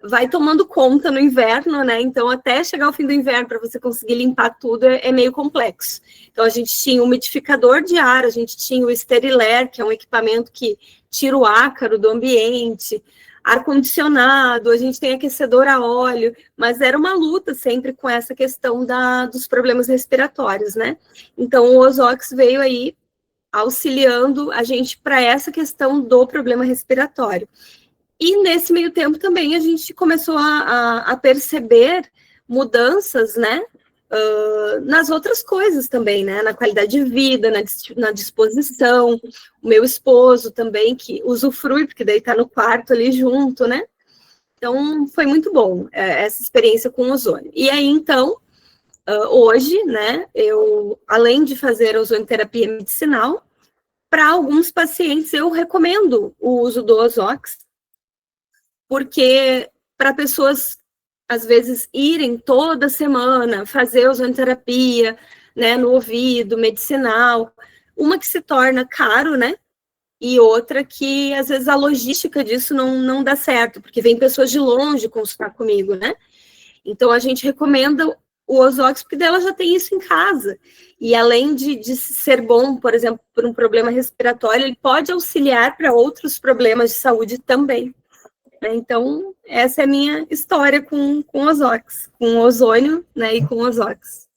vai tomando conta no inverno, né? Então até chegar ao fim do inverno para você conseguir limpar tudo é meio complexo. Então a gente tinha um umidificador de ar, a gente tinha o Steriler, que é um equipamento que tira o ácaro do ambiente, ar-condicionado, a gente tem aquecedor a óleo, mas era uma luta sempre com essa questão dos problemas respiratórios, né? Então o Ozox veio aí auxiliando a gente para essa questão do problema respiratório. E nesse meio tempo também a gente começou a perceber mudanças, né? Nas outras coisas também, né? Na qualidade de vida, na disposição. O meu esposo também, que usufrui, porque daí tá no quarto ali junto, né? Então, foi muito bom essa experiência com o ozônio. E aí, então, hoje, né? Eu, além de fazer a ozonioterapia medicinal, para alguns pacientes eu recomendo o uso do Ozox, porque para pessoas às vezes irem toda semana fazer ozonioterapia, né, no ouvido, medicinal, uma que se torna caro, né, e outra que às vezes a logística disso não dá certo, porque vem pessoas de longe consultar comigo, né, então a gente recomenda o Ozox, porque dela já tem isso em casa, e além de ser bom, por exemplo, por um problema respiratório, ele pode auxiliar para outros problemas de saúde também. Então, essa é a minha história com Ozox, com o ozônio, né, e com o Ozox.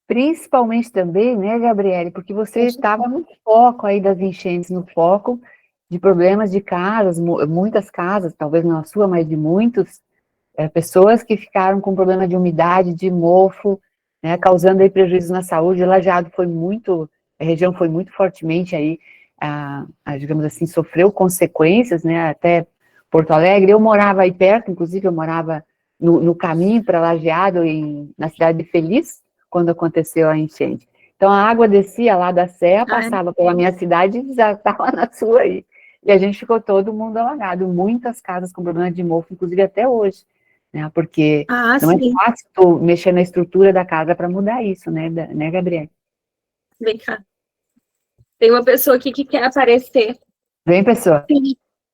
Principalmente também, né, Gabriele, porque você estava no foco aí das enchentes, no foco de problemas de casas, muitas casas, talvez não a sua, mas de muitos, pessoas que ficaram com problema de umidade, de mofo, né, causando aí prejuízo na saúde. Lajeado foi muito, a região foi muito fortemente aí, digamos assim, sofreu consequências, né, até Porto Alegre. Eu morava aí perto, inclusive eu morava no caminho para Lajeado, na cidade de Feliz, quando aconteceu a enchente. Então a água descia lá da serra, passava pela minha cidade e já estava na sua aí. E a gente ficou todo mundo alagado, muitas casas com problema de mofo, inclusive até hoje, né? Porque não sim. é fácil tu mexer na estrutura da casa para mudar isso, né, Gabriele? Vem cá. Tem uma pessoa aqui que quer aparecer. Vem, pessoa.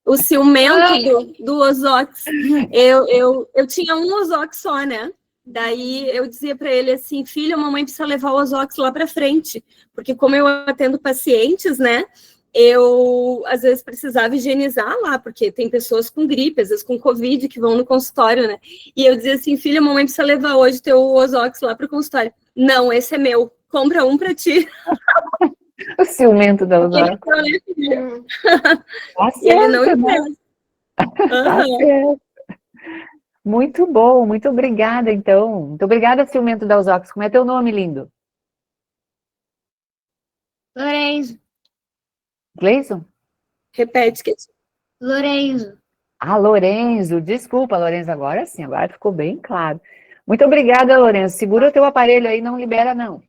O ciumento do Ozox. Eu tinha um Ozox só, né? Daí eu dizia para ele assim, filho, a mamãe precisa levar o Ozox lá para frente, porque como eu atendo pacientes, né? Eu, às vezes, precisava higienizar lá, porque tem pessoas com gripe, às vezes com Covid, que vão no consultório, né? E eu dizia assim, filha, a mamãe precisa levar hoje teu Ozox lá para o consultório. Não, esse é meu, compra um para ti. O ciumento da Ozox. Tá certo, ele não né? Tá certo. Muito bom, muito obrigada, então. Muito obrigada, ciumento da Ozox. Como é teu nome, lindo? Lorenzo. Gleison? Repete, que Lorenzo. Lorenzo. Desculpa, Lorenzo, agora sim, agora ficou bem claro. Muito obrigada, Lorenzo. Segura o teu aparelho aí, não libera, não.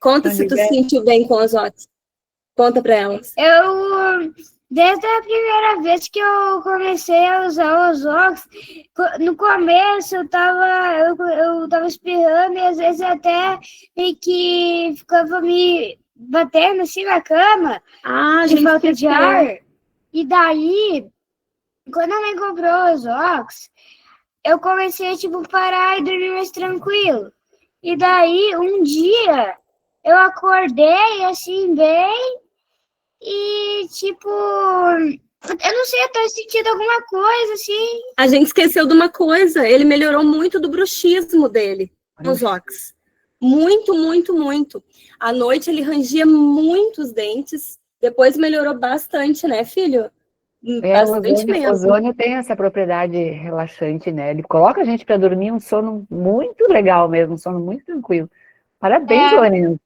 Conta se tu se sentiu bem com os Ozox. Conta para elas. Desde a primeira vez que eu comecei a usar o Ozox, no começo eu tava espirrando e às vezes até meio que ficava me batendo assim na cama, de falta de ar. E daí, quando a mãe comprou o Ozox, eu comecei a parar e dormir mais tranquilo. E daí, um dia, eu acordei assim bem e eu não sei, eu tô sentindo alguma coisa assim. A gente esqueceu de uma coisa, ele melhorou muito do bruxismo dele, o Ozox. Muito, muito, muito. À noite ele rangia muito os dentes, Depois melhorou bastante, né, filho? O Bastante mesmo. ozônio tem essa propriedade relaxante, né? Ele coloca a gente para dormir um sono muito legal mesmo, um sono muito tranquilo. Parabéns, É. Lourenço.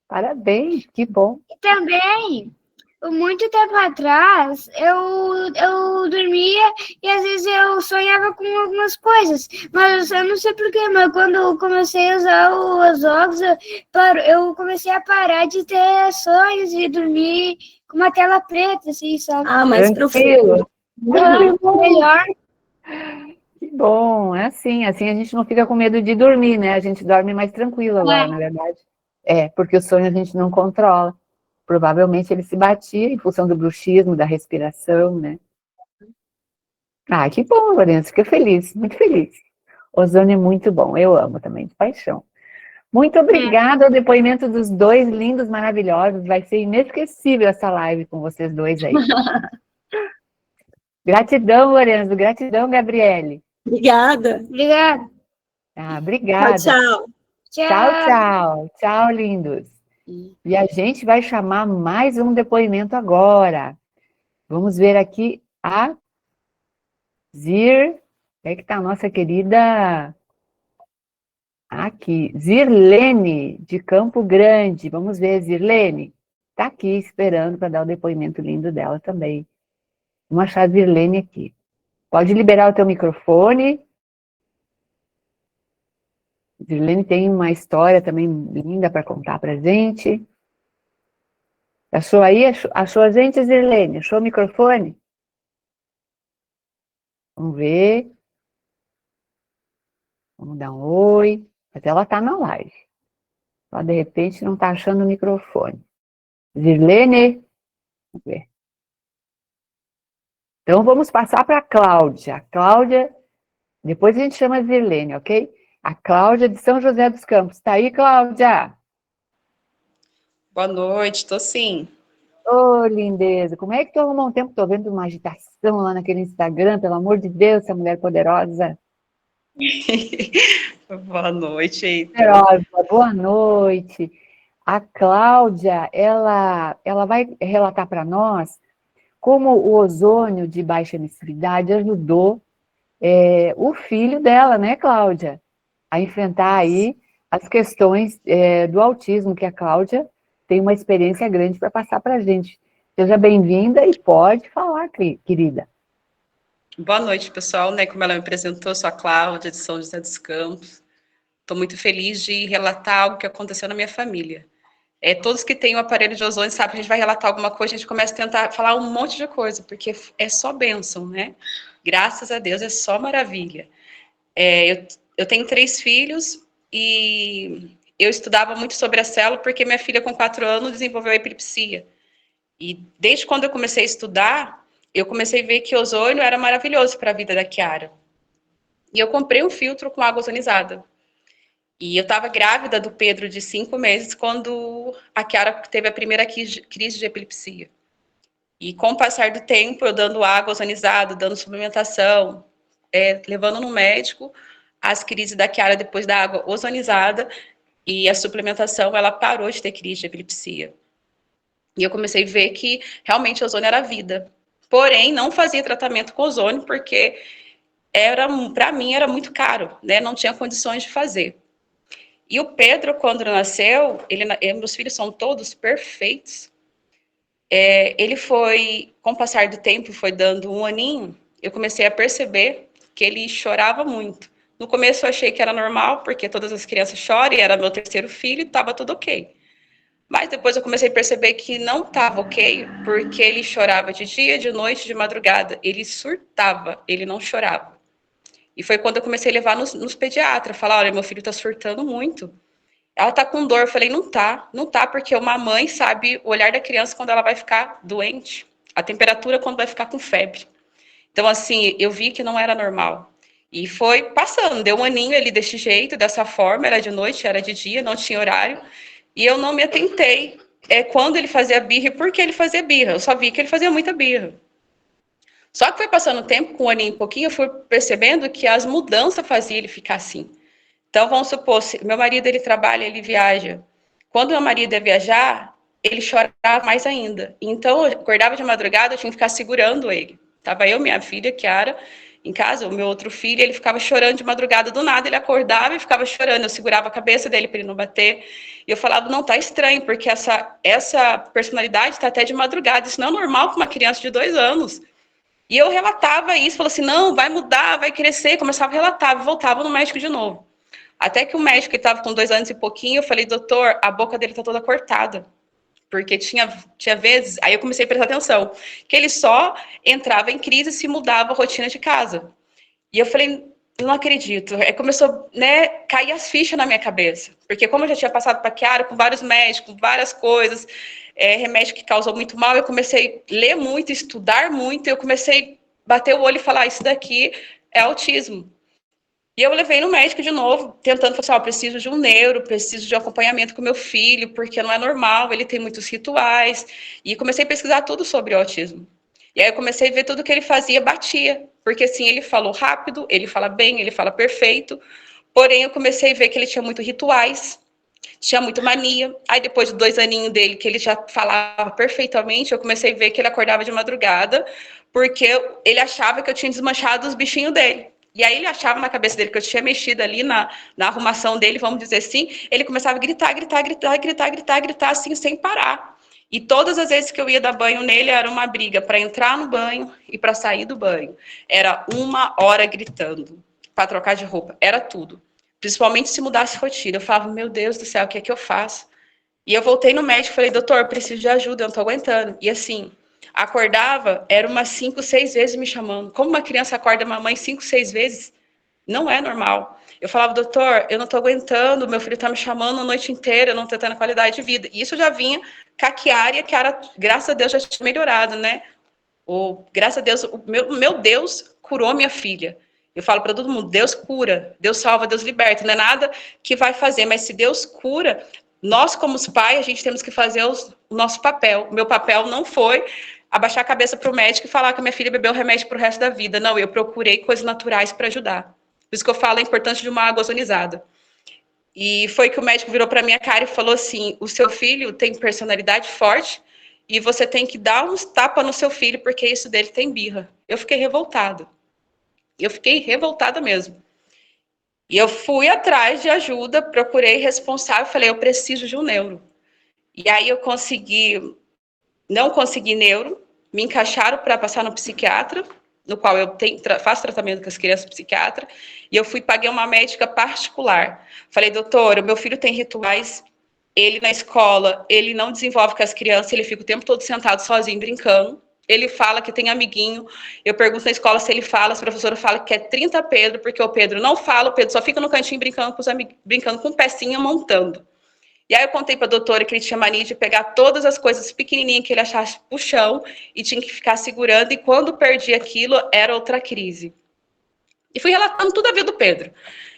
Parabéns, que bom. E também, muito tempo atrás, eu dormia e às vezes eu sonhava com algumas coisas, mas eu não sei porquê, mas quando eu comecei a usar os óculos, eu comecei a parar de ter sonhos e dormir com uma tela preta, assim, sabe? Ah, mais Tranquilo. profundo. Melhor. Que bom, é assim a gente não fica com medo de dormir, né? A gente dorme mais tranquilo agora, na verdade. É, porque o sonho a gente não controla. Provavelmente ele se batia em função do bruxismo, da respiração, né? Ah, que bom, Lourenço, fiquei feliz, muito feliz. Ozônio é muito bom, eu amo também, de paixão. Muito obrigada ao depoimento dos dois lindos, maravilhosos. Vai ser inesquecível essa live com vocês dois aí. Gratidão, Lourenço, gratidão, Gabriele. Obrigada. Obrigada. Ah, Tchau, obrigada. tchau. Tchau, tchau. Tchau, lindos. E a gente vai chamar mais um depoimento agora. Vamos ver aqui a Zir. É que tá a nossa querida. Aqui, Zirlene, de Campo Grande. Vamos ver, Zirlene. Tá aqui esperando para dar o depoimento lindo dela também. Vamos achar a Zirlene aqui. Pode liberar o teu microfone. Zirlene tem uma história também linda para contar para gente. Achou aí? Achou a gente, Zirlene? Achou o microfone? Vamos ver. Vamos dar um oi. Até ela tá na live. Só de repente não tá achando o microfone. Zirlene? Vamos ver. Então vamos passar para a Cláudia. Cláudia, depois a gente chama a Zirlene, ok? A Cláudia de São José dos Campos. Tá aí, Cláudia? Boa noite, tô sim. Ô, lindeza, como é que tu arrumou um tempo? Tô vendo uma agitação lá naquele Instagram, pelo amor de Deus, essa mulher poderosa. Boa noite, Eita. Poderosa, boa noite. A Cláudia, ela vai relatar para nós como o ozônio de baixa emissividade ajudou o filho dela, né, Cláudia, a enfrentar aí as questões do autismo, que a Cláudia tem uma experiência grande para passar para a gente. Seja bem-vinda e pode falar, querida. Boa noite, pessoal. Né, como ela me apresentou, sou a Cláudia, de São José dos Campos. Estou muito feliz de relatar algo que aconteceu na minha família. Todos que têm o aparelho de ozônio sabem que a gente vai relatar alguma coisa, a gente começa a tentar falar um monte de coisa, porque é só bênção, né? Graças a Deus, é só maravilha. Eu tenho 3 filhos e eu estudava muito sobre a célula porque minha filha, com 4 anos, desenvolveu epilepsia. E desde quando eu comecei a estudar, eu comecei a ver que o ozônio era maravilhoso para a vida da Kiara. E eu comprei um filtro com água ozonizada. E eu estava grávida do Pedro de 5 meses quando a Kiara teve a primeira crise de epilepsia. E com o passar do tempo, eu dando água ozonizada, dando suplementação, levando no médico, as crises da Kiara depois da água ozonizada e a suplementação, ela parou de ter crise de epilepsia. E eu comecei a ver que realmente o ozônio era a vida. Porém, não fazia tratamento com ozônio porque para mim era muito caro, né? Não tinha condições de fazer. E o Pedro, quando nasceu, meus filhos são todos perfeitos. Ele foi, com o passar do tempo, foi dando 1 aninho, eu comecei a perceber que ele chorava muito. No começo eu achei que era normal, porque todas as crianças choram, e era meu 3º filho, e estava tudo ok. Mas depois eu comecei a perceber que não estava ok, porque ele chorava de dia, de noite, de madrugada. Ele surtava, ele não chorava. E foi quando eu comecei a levar nos pediatras, falar, olha, meu filho está surtando muito. Ela está com dor. Eu falei, não tá, porque uma mãe sabe o olhar da criança quando ela vai ficar doente, a temperatura quando vai ficar com febre. Então, assim, eu vi que não era normal. E foi passando, deu 1 aninho ele desse jeito, dessa forma, era de noite, era de dia, não tinha horário. E eu não me atentei quando ele fazia birra e por que ele fazia birra. Eu só vi que ele fazia muita birra. Só que foi passando o tempo, com 1 aninho e pouquinho, eu fui percebendo que as mudanças faziam ele ficar assim. Então, vamos supor, meu marido, ele trabalha, ele viaja. Quando meu marido ia viajar, ele chorava mais ainda. Então, eu acordava de madrugada, eu tinha que ficar segurando ele. Tava eu, minha filha, Kiara, em casa, o meu outro filho, ele ficava chorando de madrugada, do nada ele acordava e ficava chorando, eu segurava a cabeça dele para ele não bater, e eu falava, não, tá estranho, porque essa personalidade está até de madrugada, isso não é normal para uma criança de 2 anos. E eu relatava isso, falava assim, não, vai mudar, vai crescer, começava a relatar, voltava no médico de novo. Até que o médico, que estava com 2 anos e pouquinho, eu falei, doutor, a boca dele está toda cortada. Porque tinha vezes, aí eu comecei a prestar atenção, que ele só entrava em crise e se mudava a rotina de casa. E eu falei, não acredito. Aí começou, né, cair as fichas na minha cabeça. Porque como eu já tinha passado para a Kiara, com vários médicos, várias coisas, remédio que causou muito mal, eu comecei a ler muito, estudar muito, eu comecei a bater o olho e falar, isso daqui é autismo. E eu levei no médico de novo, tentando falar assim, preciso de um neuro, preciso de um acompanhamento com meu filho, porque não é normal, ele tem muitos rituais. E comecei a pesquisar tudo sobre o autismo. E aí eu comecei a ver tudo que ele fazia, batia. Porque assim, ele falou rápido, ele fala bem, ele fala perfeito. Porém, eu comecei a ver que ele tinha muitos rituais, tinha muito mania. Aí depois de 2 aninhos dele, que ele já falava perfeitamente, eu comecei a ver que ele acordava de madrugada, porque ele achava que eu tinha desmanchado os bichinhos dele. E aí ele achava na cabeça dele que eu tinha mexido ali na arrumação dele, vamos dizer assim, ele começava a gritar, assim, sem parar. E todas as vezes que eu ia dar banho nele, era uma briga para entrar no banho e para sair do banho. Era 1 hora gritando, para trocar de roupa, era tudo. Principalmente se mudasse rotina. Eu falava, meu Deus do céu, o que é que eu faço? E eu voltei no médico e falei, doutor, preciso de ajuda, eu não estou aguentando. E assim, acordava, era umas 5, 6 vezes me chamando. Como uma criança acorda a mamãe 5, 6 vezes? Não é normal. Eu falava, doutor, eu não estou aguentando, meu filho está me chamando a noite inteira, eu não estou tendo qualidade de vida. E isso já vinha com a Kiara, que era, graças a Deus, já tinha melhorado, né? Graças a Deus, o meu Deus curou minha filha. Eu falo para todo mundo, Deus cura, Deus salva, Deus liberta. Não é nada que vai fazer, mas se Deus cura, nós, como os pais, a gente temos que fazer o nosso papel. O meu papel não foi abaixar a cabeça para o médico e falar que a minha filha bebeu remédio para o resto da vida. Não, eu procurei coisas naturais para ajudar. Por isso que eu falo a importância de uma água ozonizada. E foi que o médico virou para minha cara e falou assim, o seu filho tem personalidade forte e você tem que dar uns tapas no seu filho, porque isso dele tem birra. Eu fiquei revoltada. Eu fiquei revoltada mesmo. E eu fui atrás de ajuda, procurei responsável, falei, eu preciso de um neuro. E aí eu não consegui neuro, me encaixaram para passar no psiquiatra, no qual eu faço tratamento com as crianças psiquiatra, e eu paguei uma médica particular. Falei, doutora, meu filho tem rituais, ele na escola, ele não desenvolve com as crianças, ele fica o tempo todo sentado sozinho, brincando. Ele fala que tem amiguinho. Eu pergunto na escola se ele fala, a professora fala que é 30 Pedro, porque o Pedro não fala, o Pedro só fica no cantinho brincando com os amigos, brincando com pecinha, montando. E aí eu contei para a doutora que ele tinha mania de pegar todas as coisas pequenininhas que ele achasse pro chão e tinha que ficar segurando, e quando perdia aquilo, era outra crise. E fui relatando tudo a vida do Pedro.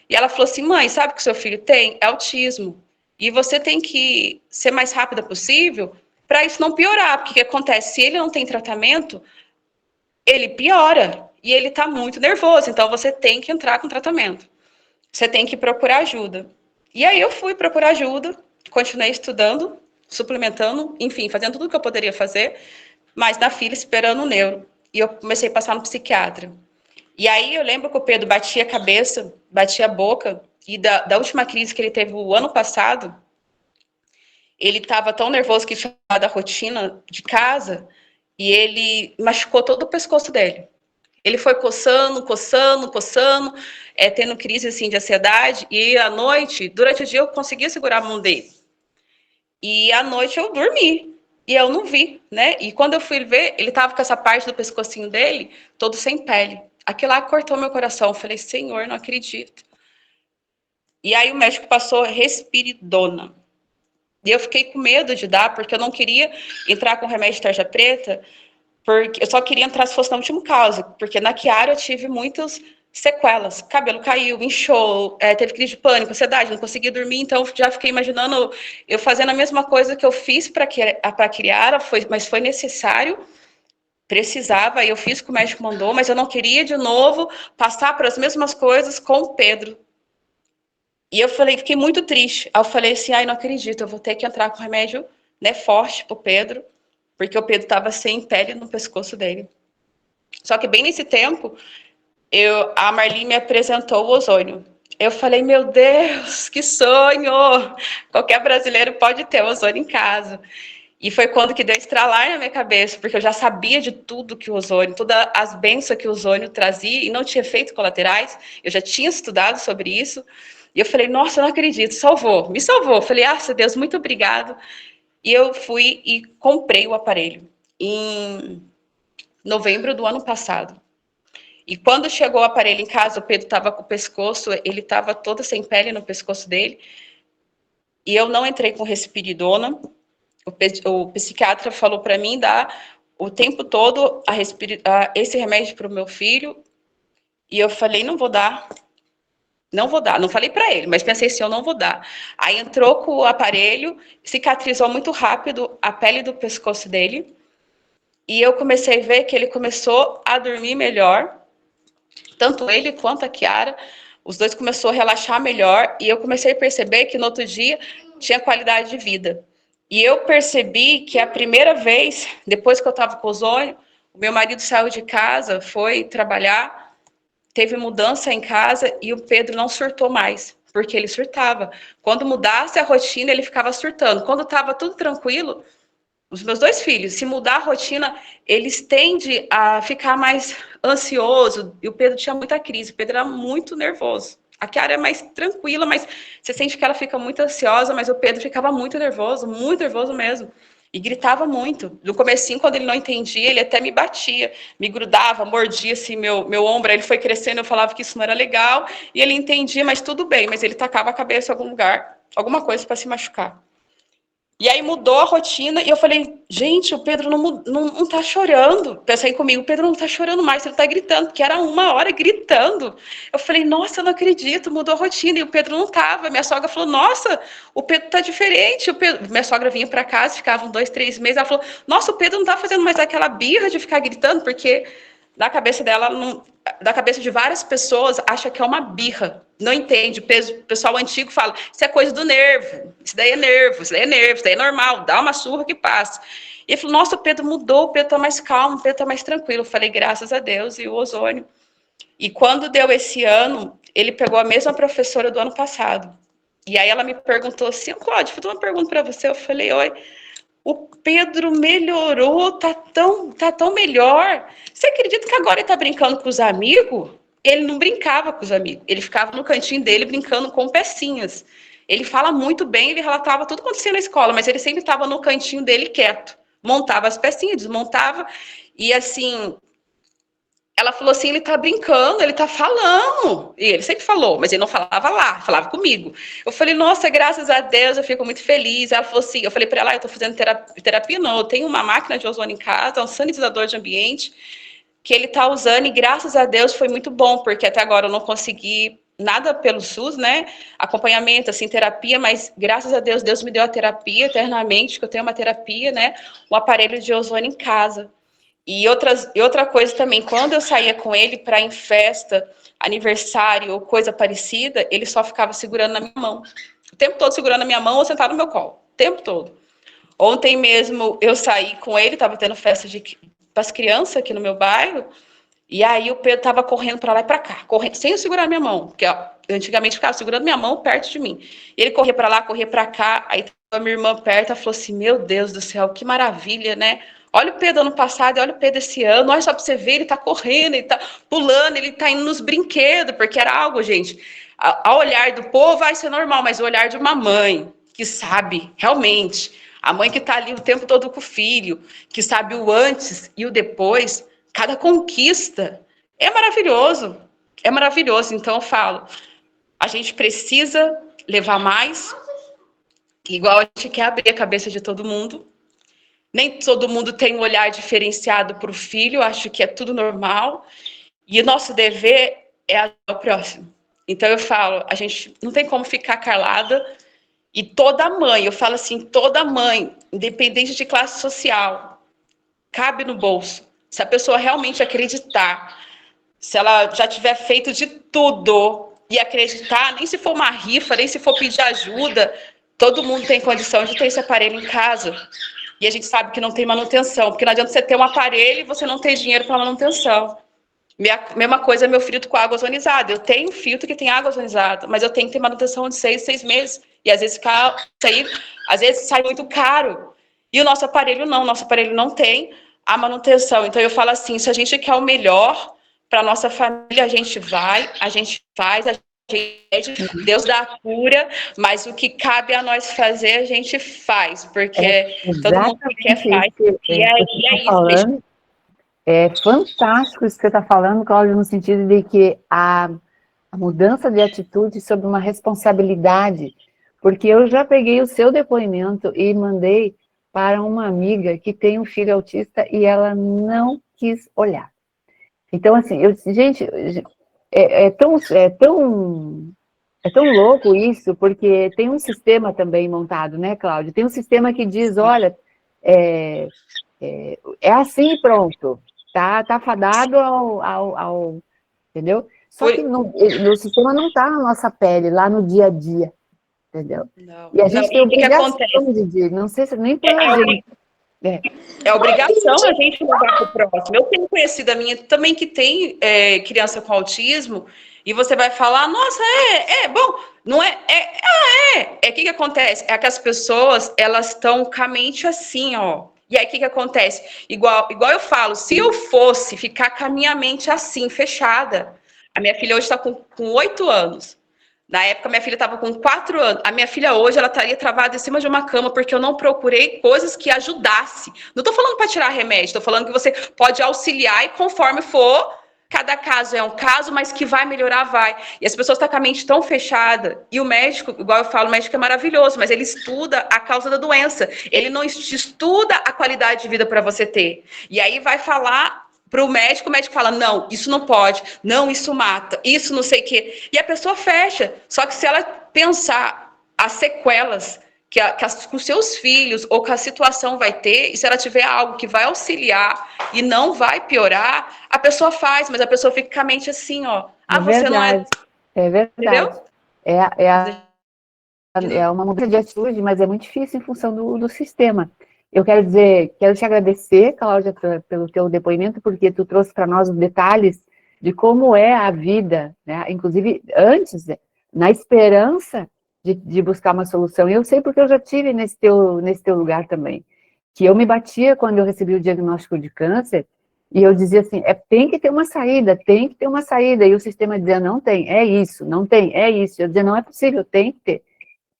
E ela falou assim, mãe, sabe o que o seu filho tem? É autismo. E você tem que ser mais rápida possível para isso não piorar, porque o que acontece? Se ele não tem tratamento, ele piora, e ele está muito nervoso, então você tem que entrar com tratamento. Você tem que procurar ajuda. E aí eu fui procurar ajuda, continuei estudando, suplementando, enfim, fazendo tudo o que eu poderia fazer, mas na fila esperando o neuro. E eu comecei a passar no psiquiatra. E aí eu lembro que o Pedro batia a cabeça, batia a boca, e da última crise que ele teve o ano passado, ele estava tão nervoso que tinha da rotina de casa, e ele machucou todo o pescoço dele. Ele foi coçando, tendo crise assim, de ansiedade, e à noite, durante o dia, eu conseguia segurar a mão dele. E à noite eu dormi, e eu não vi, né? E quando eu fui ver, ele estava com essa parte do pescocinho dele, todo sem pele. Aquilo lá cortou meu coração. Eu falei, Senhor, não acredito. E aí o médico passou respiridona. E eu fiquei com medo de dar, porque eu não queria entrar com remédio de tarja preta, porque eu só queria entrar se fosse no último caso, porque na Kiara eu tive muitas sequelas. Cabelo caiu, inchou, teve crise de pânico, ansiedade, não conseguia dormir, então já fiquei imaginando eu fazendo a mesma coisa que eu fiz para a Kiara, mas foi necessário, precisava, eu fiz o que o médico mandou, mas eu não queria de novo passar por as mesmas coisas com o Pedro. E eu falei, fiquei muito triste. Aí eu falei assim, ai, não acredito, eu vou ter que entrar com remédio né, forte pro Pedro, porque o Pedro estava sem pele no pescoço dele. Só que bem nesse tempo, a Marli me apresentou o ozônio. Eu falei, meu Deus, que sonho! Qualquer brasileiro pode ter ozônio em casa. E foi quando que deu estralar na minha cabeça, porque eu já sabia de tudo que o ozônio, todas as bênçãos que o ozônio trazia, e não tinha efeitos colaterais, eu já tinha estudado sobre isso, e eu falei, nossa, eu não acredito, salvou, me salvou. Eu falei, Deus, muito obrigado. E eu fui e comprei o aparelho em novembro do ano passado. E quando chegou o aparelho em casa, o Pedro estava com o pescoço, ele estava todo sem pele no pescoço dele, e eu não entrei com respiridona. O psiquiatra falou para mim dar o tempo todo esse remédio para o meu filho, e eu falei, não vou dar, não falei para ele, mas pensei assim, eu não vou dar. Aí entrou com o aparelho, cicatrizou muito rápido a pele do pescoço dele, e eu comecei a ver que ele começou a dormir melhor, tanto ele quanto a Kiara, os dois começaram a relaxar melhor, e eu comecei a perceber que no outro dia tinha qualidade de vida. E eu percebi que a primeira vez, depois que eu estava com ozônio, o meu marido saiu de casa, foi trabalhar, teve mudança em casa e o Pedro não surtou mais, porque ele surtava. Quando mudasse a rotina, ele ficava surtando. Quando estava tudo tranquilo, os meus 2 filhos, se mudar a rotina, eles tendem a ficar mais ansioso. E o Pedro tinha muita crise, o Pedro era muito nervoso. A Kiara é mais tranquila, mas você sente que ela fica muito ansiosa, mas o Pedro ficava muito nervoso mesmo. E gritava muito. No comecinho, quando ele não entendia, ele até me batia, me grudava, mordia assim, meu ombro. Aí ele foi crescendo, eu falava que isso não era legal, e ele entendia, mas tudo bem, mas ele tacava a cabeça em algum lugar, alguma coisa para se machucar. E aí mudou a rotina, e eu falei, gente, o Pedro não tá chorando. Pensei comigo, o Pedro não tá chorando mais, ele tá gritando, porque era 1 hora gritando. Eu falei, nossa, eu não acredito, mudou a rotina, e o Pedro não tava. Minha sogra falou, nossa, o Pedro tá diferente. Minha sogra vinha para casa, ficavam 2, 3 meses, ela falou, nossa, o Pedro não tá fazendo mais aquela birra de ficar gritando, porque na cabeça dela, da cabeça de várias pessoas, acha que é uma birra. Não entende. O pessoal antigo fala, isso é coisa do nervo, isso daí é nervo, isso daí é normal, dá uma surra que passa. E ele falou, nossa, o Pedro mudou, o Pedro tá mais calmo, o Pedro tá mais tranquilo. Eu falei, graças a Deus, e o ozônio. E quando deu esse ano, ele pegou a mesma professora do ano passado. E aí ela me perguntou assim, Cláudia, vou fazer uma pergunta para você. Eu falei, oi, o Pedro melhorou, tá tão melhor. Você acredita que agora ele tá brincando com os amigos? Ele não brincava com os amigos, ele ficava no cantinho dele brincando com pecinhas. Ele fala muito bem, ele relatava tudo que acontecia na escola, mas ele sempre estava no cantinho dele quieto. Montava as pecinhas, desmontava, e assim, ela falou assim, ele tá brincando, ele tá falando. E ele sempre falou, mas ele não falava lá, falava comigo. Eu falei, nossa, graças a Deus, eu fico muito feliz. Ela falou assim, eu falei para ela, eu tô fazendo terapia, não, eu tenho uma máquina de ozônio em casa, um sanitizador de ambiente, que ele tá usando, e graças a Deus foi muito bom, porque até agora eu não consegui nada pelo SUS, né, acompanhamento, assim, terapia, mas graças a Deus, Deus me deu a terapia eternamente, que eu tenho uma terapia, né, um aparelho de ozônio em casa. E outra coisa também, quando eu saía com ele para ir em festa, aniversário ou coisa parecida, ele só ficava segurando na minha mão. O tempo todo segurando na minha mão ou sentado no meu colo. O tempo todo. Ontem mesmo eu saí com ele, estava tendo festa para as crianças aqui no meu bairro, e aí o Pedro estava correndo para lá e para cá, correndo, sem eu segurar minha mão, porque ó, eu antigamente ficava segurando minha mão perto de mim. E ele corria para lá, corria para cá, aí a minha irmã perto, ela falou assim, meu Deus do céu, que maravilha, né? Olha o Pedro ano passado, olha o Pedro esse ano, olha só para você ver, ele tá correndo, ele tá pulando, ele tá indo nos brinquedos, porque era algo, gente, ao olhar do povo vai ser normal, mas o olhar de uma mãe que sabe, realmente, a mãe que tá ali o tempo todo com o filho, que sabe o antes e o depois, cada conquista é maravilhoso, então eu falo, a gente precisa levar mais, igual a gente quer abrir a cabeça de todo mundo. Nem todo mundo tem um olhar diferenciado para o filho, acho que é tudo normal. E o nosso dever é ajudar o próximo. Então eu falo, a gente não tem como ficar calada. E toda mãe, eu falo assim, toda mãe, independente de classe social, cabe no bolso. Se a pessoa realmente acreditar, se ela já tiver feito de tudo e acreditar, nem se for uma rifa, nem se for pedir ajuda, todo mundo tem condição de ter esse aparelho em casa. E a gente sabe que não tem manutenção, porque não adianta você ter um aparelho e você não ter dinheiro para manutenção. Mesma coisa, meu filtro com água ozonizada. Eu tenho um filtro que tem água ozonizada, mas eu tenho que ter manutenção de 6 meses. E às vezes sai muito caro. E o nosso aparelho não tem a manutenção. Então eu falo assim, se a gente quer o melhor para a nossa família, a gente vai, a gente faz, a gente, Deus dá a cura, mas o que cabe a nós fazer, a gente faz, porque todo mundo que quer faz. E é isso. É fantástico isso que você está falando, Cláudia, no sentido de que a mudança de atitude sobre uma responsabilidade, porque eu já peguei o seu depoimento e mandei para uma amiga que tem um filho autista e ela não quis olhar. Então, assim, eu disse, gente, é tão louco isso, porque tem um sistema também montado, né, Cláudia? Tem um sistema que diz, olha, é assim e pronto, tá fadado ao entendeu? Só que o sistema não está na nossa pele, lá no dia a dia, entendeu? Não, e a gente tem obrigação de não sei se nem pela gente. É obrigação a gente levar para o próximo. Eu tenho conhecida minha também que tem criança com autismo, e você vai falar, nossa, bom, não é, o que acontece? É que as pessoas, elas estão com a mente assim, ó. E aí, o que acontece? Igual eu falo, se eu fosse ficar com a minha mente assim, fechada, a minha filha hoje está com 8 anos. Na época, minha filha estava com 4 anos. A minha filha hoje, ela estaria travada em cima de uma cama porque eu não procurei coisas que ajudassem. Não estou falando para tirar remédio, estou falando que você pode auxiliar e conforme for, cada caso é um caso, mas que vai melhorar, vai. E as pessoas estão com a mente tão fechada. E o médico, igual eu falo, o médico é maravilhoso, mas ele estuda a causa da doença. Ele não estuda a qualidade de vida para você ter. E aí vai falar para o médico fala, não, isso não pode, não, isso mata, isso não sei o quê. E a pessoa fecha. Só que se ela pensar as sequelas que os seus filhos ou que a situação vai ter, e se ela tiver algo que vai auxiliar e não vai piorar, a pessoa faz, mas a pessoa fica com a mente assim, ó. Você não é... É verdade. Entendeu? É uma mudança de atitude, mas é muito difícil em função do sistema. Eu quero te agradecer, Cláudia, pelo teu depoimento, porque tu trouxe para nós os detalhes de como é a vida, né? Inclusive, antes, na esperança de buscar uma solução. E eu sei porque eu já tive nesse teu lugar também, que eu me batia quando eu recebi o diagnóstico de câncer, e eu dizia assim, tem que ter uma saída, e o sistema dizia, não tem, é isso, não tem, é isso. Eu dizia, não é possível, tem que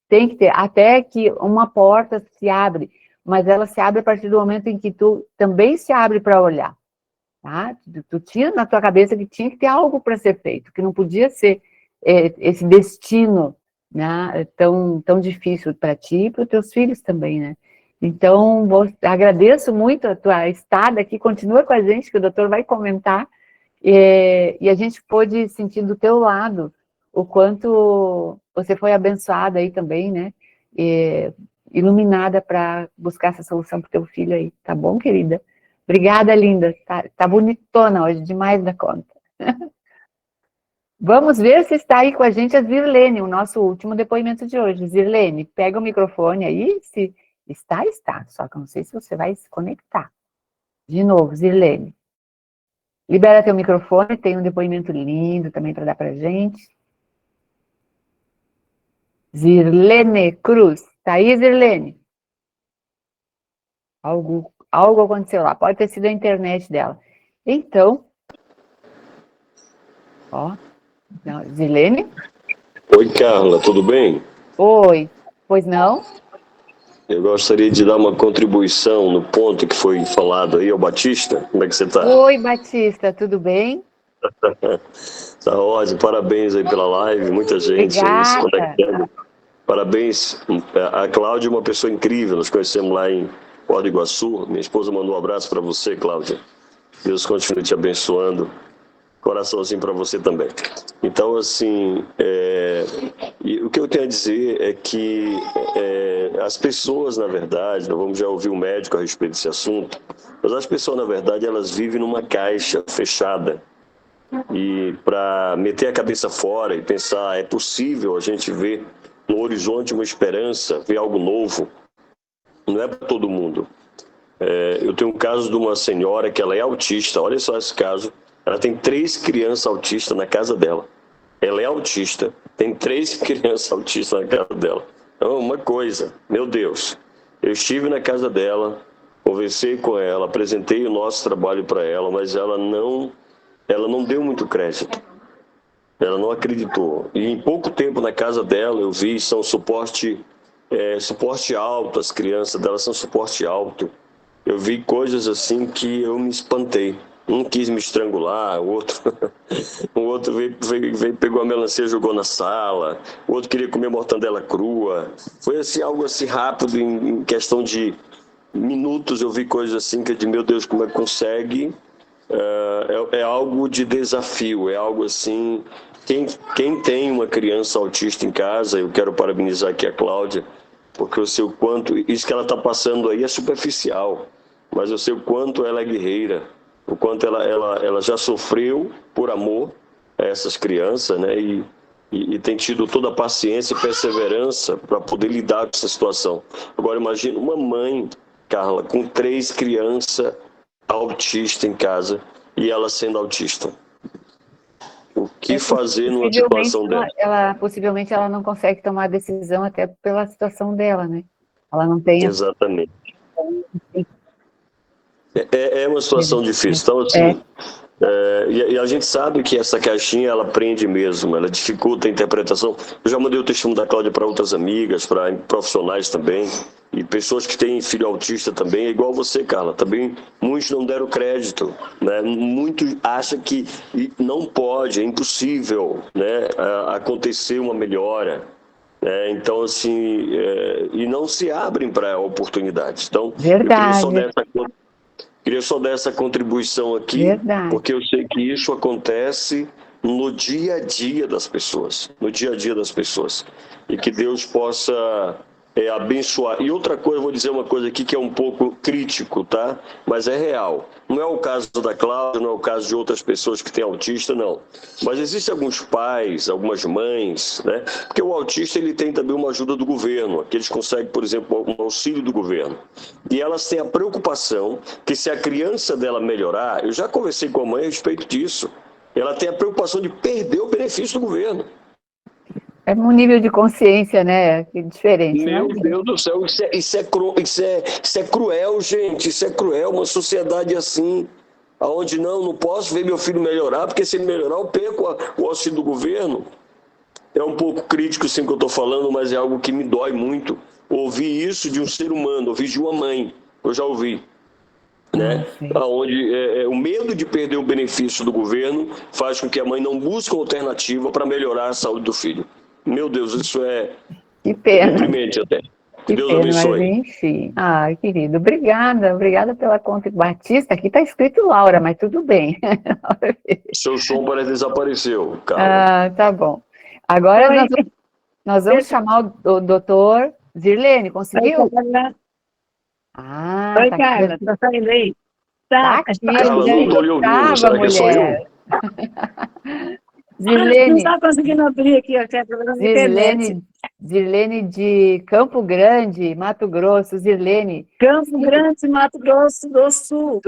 ter, até que uma porta se abre, mas ela se abre a partir do momento em que tu também se abre para olhar, tá? Tu tinha na tua cabeça que tinha que ter algo para ser feito, que não podia ser esse destino, né, tão difícil para ti e para os teus filhos também, né? Então, agradeço muito a tua estada aqui, continua com a gente, que o doutor vai comentar, e a gente pôde sentir do teu lado o quanto você foi abençoada aí também, né? Iluminada para buscar essa solução para o teu filho aí, tá bom, querida? Obrigada, linda, tá bonitona hoje, demais da conta. Vamos ver se está aí com a gente a Zirlene, o nosso último depoimento de hoje. Zirlene, pega o microfone aí, se está, só que eu não sei se você vai se conectar. De novo, Zirlene. Libera teu microfone, tem um depoimento lindo também para dar para a gente. Zirlene Cruz. Tá aí, Zirlene? Algo aconteceu lá. Pode ter sido a internet dela. Então... Ó. Não, Zirlene? Oi, Carla, tudo bem? Oi. Pois não? Eu gostaria de dar uma contribuição no ponto que foi falado aí, ao Batista. Como é que você está? Oi, Batista, tudo bem? Tá ótimo, parabéns aí pela live, muita gente aí se conectando. Parabéns, a Cláudia é uma pessoa incrível, nós conhecemos lá em Foz do Iguaçu, minha esposa mandou um abraço para você, Cláudia. Deus continue te abençoando, coraçãozinho para você também. Então, assim, o que eu tenho a dizer é que as pessoas, na verdade, nós vamos já ouvir um médico a respeito desse assunto, mas as pessoas, na verdade, elas vivem numa caixa fechada. E para meter a cabeça fora e pensar, é possível a gente ver no horizonte uma esperança, ver algo novo, não é para todo mundo. Eu tenho um caso de uma senhora que ela é autista, olha só esse caso, ela tem 3 crianças autistas na casa dela. Ela é autista, tem 3 crianças autistas na casa dela. Então, uma coisa, meu Deus, eu estive na casa dela, conversei com ela, apresentei o nosso trabalho para ela, mas ela não deu muito crédito. Ela não acreditou. E em pouco tempo na casa dela eu vi, são suporte alto, as crianças dela são suporte alto. Eu vi coisas assim que eu me espantei. Um quis me estrangular, o outro veio, pegou a melancia e jogou na sala, o outro queria comer mortandela crua. Foi assim, algo assim rápido, em questão de minutos eu vi coisas assim que eu disse, meu Deus, como é que consegue? É algo de desafio, é algo assim. Quem tem uma criança autista em casa, eu quero parabenizar aqui a Cláudia, porque eu sei o quanto, isso que ela está passando aí é superficial, mas eu sei o quanto ela é guerreira, o quanto ela já sofreu por amor a essas crianças, né? E tem tido toda a paciência e perseverança para poder lidar com essa situação. Agora, imagina uma mãe, Carla, com 3 crianças autistas em casa e ela sendo autista. O que fazer numa situação dessa? Possivelmente ela não consegue tomar a decisão até pela situação dela, né? Ela não tem... Exatamente. É uma situação difícil. Então, assim, e a gente sabe que essa caixinha, ela prende mesmo, ela dificulta a interpretação. Eu já mandei o testemunho da Cláudia para outras amigas, para profissionais também, e pessoas que têm filho autista também, é igual você, Carla, também muitos não deram crédito, né? Muitos acham que não pode, é impossível, né, acontecer uma melhora. Então, assim, e não se abrem para oportunidades. Então, verdade. Queria só dar essa contribuição aqui, verdade. Porque eu sei que isso acontece no dia a dia das pessoas, e que Deus possa abençoar. E outra coisa, eu vou dizer uma coisa aqui que é um pouco crítico, tá? Mas é real. Não é o caso da Cláudia, não é o caso de outras pessoas que têm autista, não. Mas existem alguns pais, algumas mães, né? Porque o autista, ele tem também uma ajuda do governo, que eles conseguem, por exemplo, um auxílio do governo. E elas têm a preocupação que se a criança dela melhorar, eu já conversei com a mãe a respeito disso, ela tem a preocupação de perder o benefício do governo. É um nível de consciência, né? Que diferente. Meu Deus do céu, isso é cruel, gente. Isso é cruel, uma sociedade assim, onde não posso ver meu filho melhorar, porque se ele melhorar, eu perco o auxílio do governo. É um pouco crítico, sim, que eu estou falando, mas é algo que me dói muito. Ouvir isso de um ser humano, ouvir de uma mãe, eu já ouvi. Né? Onde o medo de perder o benefício do governo faz com que a mãe não busque uma alternativa para melhorar a saúde do filho. Meu Deus, isso é deprimente até. Que Deus abençoe. Mas enfim, querido, obrigada pela conta. Batista, aqui está escrito Laura, mas tudo bem. Seu som parece desapareceu, Carla. Tá bom. Agora nós vamos chamar o doutor Zirlene, conseguiu? Oi, Carla, tá saindo aí? Tá aqui, Carla, não estou lhe ouvindo, será que é só eu? Zirlene, não está conseguindo abrir aqui, eu tenho problema de internet. Zirlene de Campo Grande, Mato Grosso, Zirlene. Campo Grande, Mato Grosso do Sul.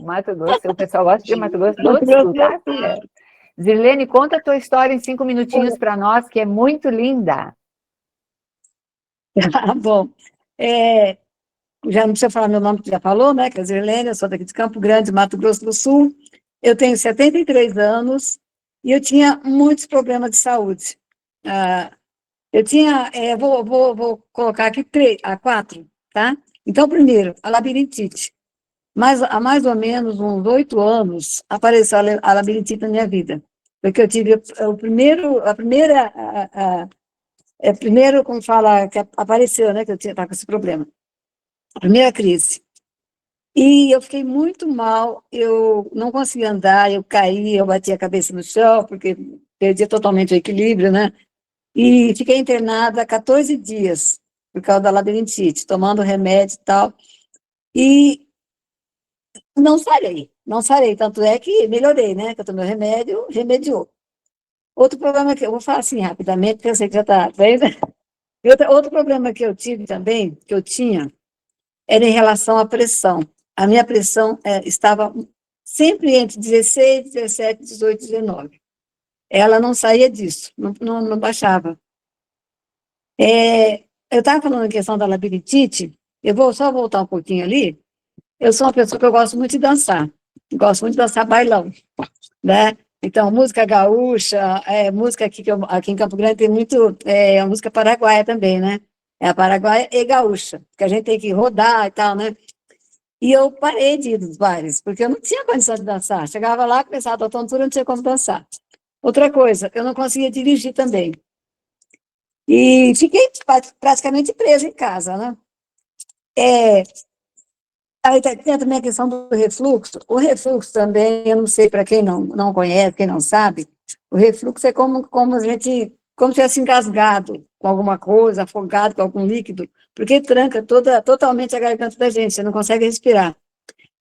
Mato Grosso, o pessoal gosta de Mato Grosso do Sul, tá? Zirlene, conta a tua história em 5 minutinhos para nós, que é muito linda. Bom, já não precisa falar meu nome, que já falou, né? Que é Zirlene, eu sou daqui de Campo Grande, Mato Grosso do Sul. Eu tenho 73 anos e eu tinha muitos problemas de saúde. Eu tinha, vou colocar aqui 4, tá? Então, primeiro, a labirintite. Há mais ou menos uns 8 anos, apareceu a labirintite na minha vida. Porque eu tive primeiro, como fala, que apareceu, né? Que eu estava com esse problema. A primeira crise. E eu fiquei muito mal, eu não conseguia andar, eu caía, eu batia a cabeça no chão, porque perdia totalmente o equilíbrio, né? E fiquei internada 14 dias, por causa da labirintite, tomando remédio e tal. E não sarei, tanto é que melhorei, né? Que eu tomei o remédio, remediou. Outro problema que eu vou falar assim rapidamente, porque eu sei que já está vendo. E outro problema que eu tive também, que eu tinha, era em relação à pressão. A minha pressão estava sempre entre 16, 17, 18, 19. Ela não saía disso, não baixava. Eu estava falando em questão da labirintite, eu vou só voltar um pouquinho ali. Eu sou uma pessoa que eu gosto muito de dançar, gosto muito de dançar bailão, né? Então, música gaúcha, música aqui em Campo Grande tem muito, a música paraguaia também, né? É a paraguaia e gaúcha, que a gente tem que rodar e tal, né? E eu parei de ir nos bailes, porque eu não tinha condição de dançar. Chegava lá, começava a dar tontura, não tinha como dançar. Outra coisa, eu não conseguia dirigir também. E fiquei praticamente presa em casa, né? Aí tem também a questão do refluxo. O refluxo também, eu não sei, para quem não conhece, quem não sabe, o refluxo é como a gente, como se tivesse engasgado com alguma coisa, afogado com algum líquido, porque tranca totalmente a garganta da gente, você não consegue respirar.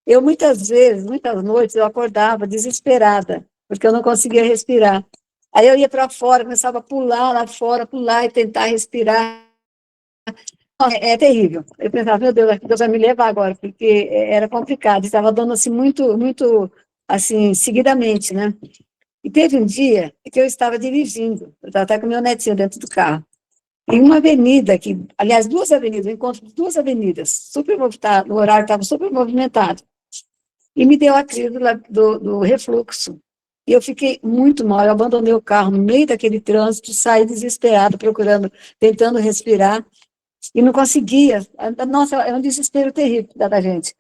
Eu, muitas vezes, muitas noites, eu acordava desesperada, porque eu não conseguia respirar. Aí eu ia para fora, começava a pular lá fora, pular e tentar respirar. É terrível. Eu pensava, meu Deus, Deus vai me levar agora, porque era complicado, estava dando assim muito, assim, seguidamente, né? E teve um dia que eu estava dirigindo, eu estava até com meu netinho dentro do carro, em uma avenida, aliás, duas avenidas, eu encontro duas avenidas, super movimentado, o horário estava super movimentado, e me deu a crise do refluxo. E eu fiquei muito mal, eu abandonei o carro no meio daquele trânsito, saí desesperado, tentando respirar, e não conseguia. Nossa, é um desespero terrível da gente.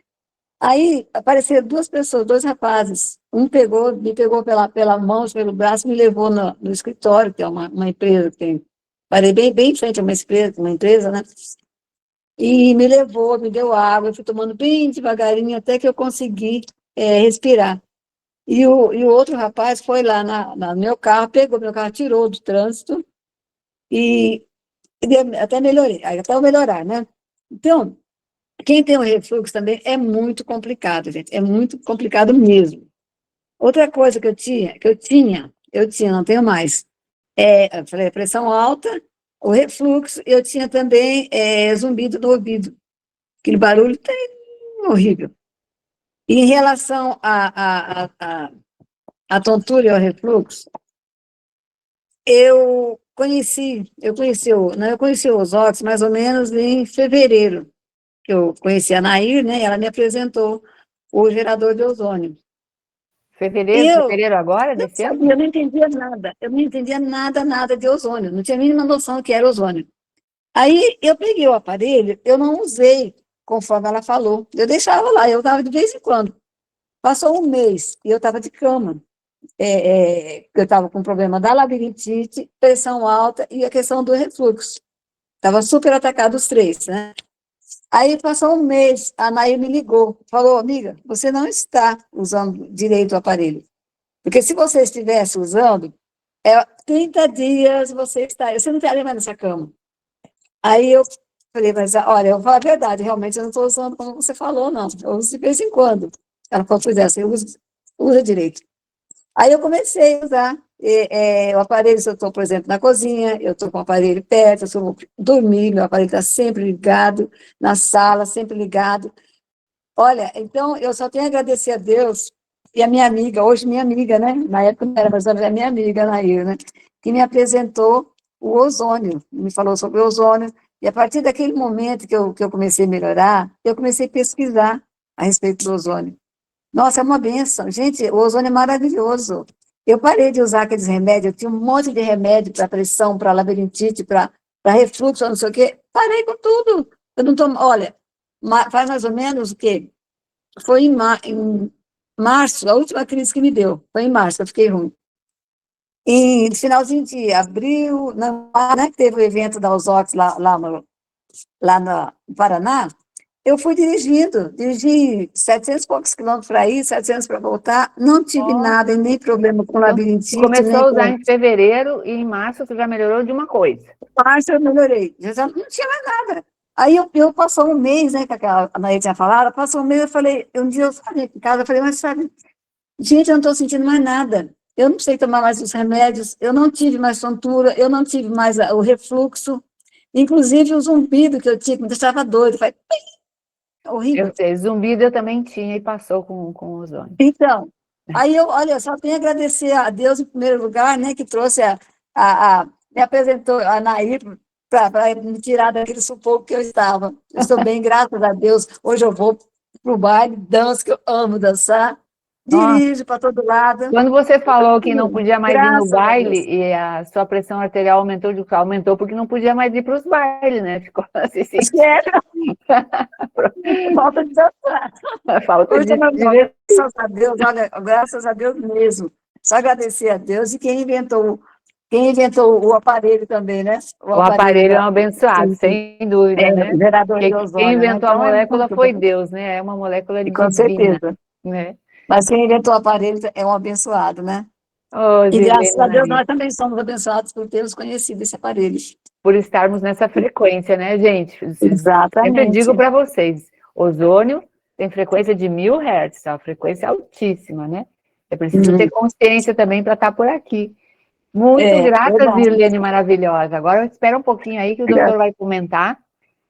Aí apareceram duas pessoas, dois rapazes. Um me pegou pela mão, pelo braço, me levou no escritório, que é uma empresa que tem. Parei bem em frente a uma empresa, né? E me levou, me deu água, eu fui tomando bem devagarinho até que eu consegui respirar. E o outro rapaz foi lá no meu carro, pegou meu carro, tirou do trânsito e até melhorei, até eu melhorar, né? Então, quem tem o refluxo também é muito complicado, gente, é muito complicado mesmo. Outra coisa que eu tinha, não tenho mais, eu falei, pressão alta, o refluxo, eu tinha também zumbido no ouvido, aquele barulho horrível. E em relação à tontura e ao refluxo, eu conheci os óculos mais ou menos em fevereiro, que eu conheci a Nair, né, ela me apresentou o gerador de ozônio. Fevereiro agora, desse ano? Eu não entendia nada de ozônio, não tinha a mínima noção do que era ozônio. Aí eu peguei o aparelho, eu não usei conforme ela falou, eu deixava lá, eu estava de vez em quando. Passou um mês e eu estava de cama. Eu estava com problema da labirintite, pressão alta e a questão do refluxo. Estava super atacado os três, né? Aí passou um mês, a Nair me ligou, falou, amiga, você não está usando direito o aparelho. Porque se você estivesse usando, 30 dias você não estaria mais nessa cama. Aí eu falei, mas olha, eu vou falar a verdade, realmente eu não estou usando como você falou, não. Eu uso de vez em quando. Ela falou, pois você usa direito. Aí eu comecei a usar o aparelho, se eu estou, por exemplo, na cozinha, eu estou com o aparelho perto, se eu vou dormir, meu aparelho está sempre ligado, na sala, sempre ligado. Olha, então, eu só tenho a agradecer a Deus e a minha amiga, hoje minha amiga, né? Na época não era, mas é minha amiga, Nair, né? Que me apresentou o ozônio, me falou sobre o ozônio, e a partir daquele momento que eu comecei a melhorar, eu comecei a pesquisar a respeito do ozônio. Nossa, é uma bênção. Gente, o ozônio é maravilhoso. Eu parei de usar aqueles remédios, eu tinha um monte de remédio para pressão, para labirintite, para refluxo, não sei o quê. Parei com tudo. Eu não tomo, olha, faz mais ou menos o quê? Foi em março, a última crise que me deu. Foi em março, eu fiquei ruim. E no finalzinho de abril, né, que teve o evento da Usox lá no Paraná, eu fui dirigi 700 e poucos quilômetros para ir, 700 para voltar, não tive nada, nem problema com labirintite. Começou a usar em fevereiro e em março você já melhorou de uma coisa. Em março eu melhorei, já não tinha mais nada. Aí eu passou um mês, né, que a Anaí tinha falado, passou um mês, eu falei, um dia eu falei em casa, eu falei, mas sabe, gente, eu não estou sentindo mais nada, eu não sei tomar mais os remédios, eu não tive mais tontura, eu não tive mais o refluxo, Inclusive, o zumbido que eu tinha, que me deixava doido. Foi horrível. Eu sei, zumbido eu também tinha e passou com o ozônio. Então, aí olha, só tenho a agradecer a Deus em primeiro lugar, né, que trouxe me apresentou a Nair para me tirar daquele sufoco que eu estava. Eu estou bem, graças a Deus. Hoje eu vou para o baile, danço, que eu amo dançar, dirijo para todo lado. Quando você falou que não podia mais ir no Graças a baile Deus. e a sua pressão arterial aumentou porque não podia mais ir para os bailes, né? Ficou assim, Falta de dançar. falta Hoje de eu não vou, divertir. graças a Deus, olha, graças a Deus mesmo. Só agradecer a Deus e quem inventou o aparelho também, né? O aparelho é um da- abençoado, sem dúvida, né? gerador de Quem ozônio, né? inventou a Então, é molécula muito foi bom. Deus, né? É uma molécula E com divina, certeza. né? Mas quem inventou o aparelho é um abençoado, né? Ô, E graças Zilene a Deus Maria, nós também somos abençoados por termos conhecido esse aparelho. por estarmos nessa frequência, né, gente? Sempre eu Exatamente. digo para vocês, ozônio tem frequência de 1000 Hz, uma frequência altíssima, né? É preciso ter consciência também para estar por aqui. Muito grata, verdade. Zilene maravilhosa. Agora espera um pouquinho aí que o doutor vai comentar,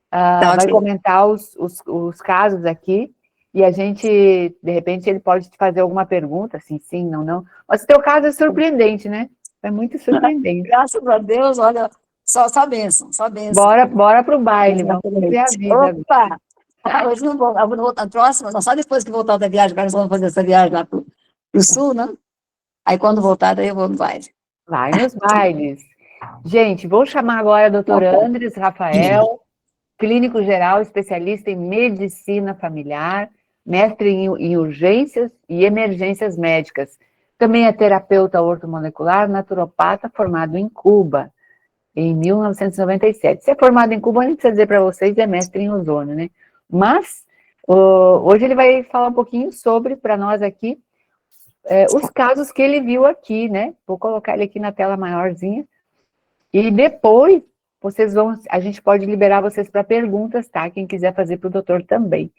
Tá, vai ok. comentar os casos aqui, e a gente, de repente, ele pode te fazer alguma pergunta, assim, sim, não. Mas o teu caso é surpreendente, né? É muito surpreendente. Graças a Deus, olha, só bênção, só bênção. Bora pro baile, vamos viver a vida. Opa! Hoje não vou, a próxima, não, só depois que voltar da viagem, agora nós vamos fazer essa viagem lá pro sul, né? Aí quando voltar, daí eu vou no baile. Vai nos bailes. Gente, vou chamar agora o doutor Andres Rafael, clínico geral, especialista em medicina familiar, mestre em urgências e emergências médicas. Também é terapeuta ortomolecular, naturopata, formado em Cuba, em 1997. Se é formado em Cuba, nem precisa dizer para vocês, é mestre em ozônio, né? Mas, hoje ele vai falar um pouquinho sobre, para nós aqui, os casos que ele viu aqui, né? Vou colocar ele aqui na tela maiorzinha. E depois, a gente pode liberar vocês para perguntas, tá? Quem quiser fazer para o doutor também.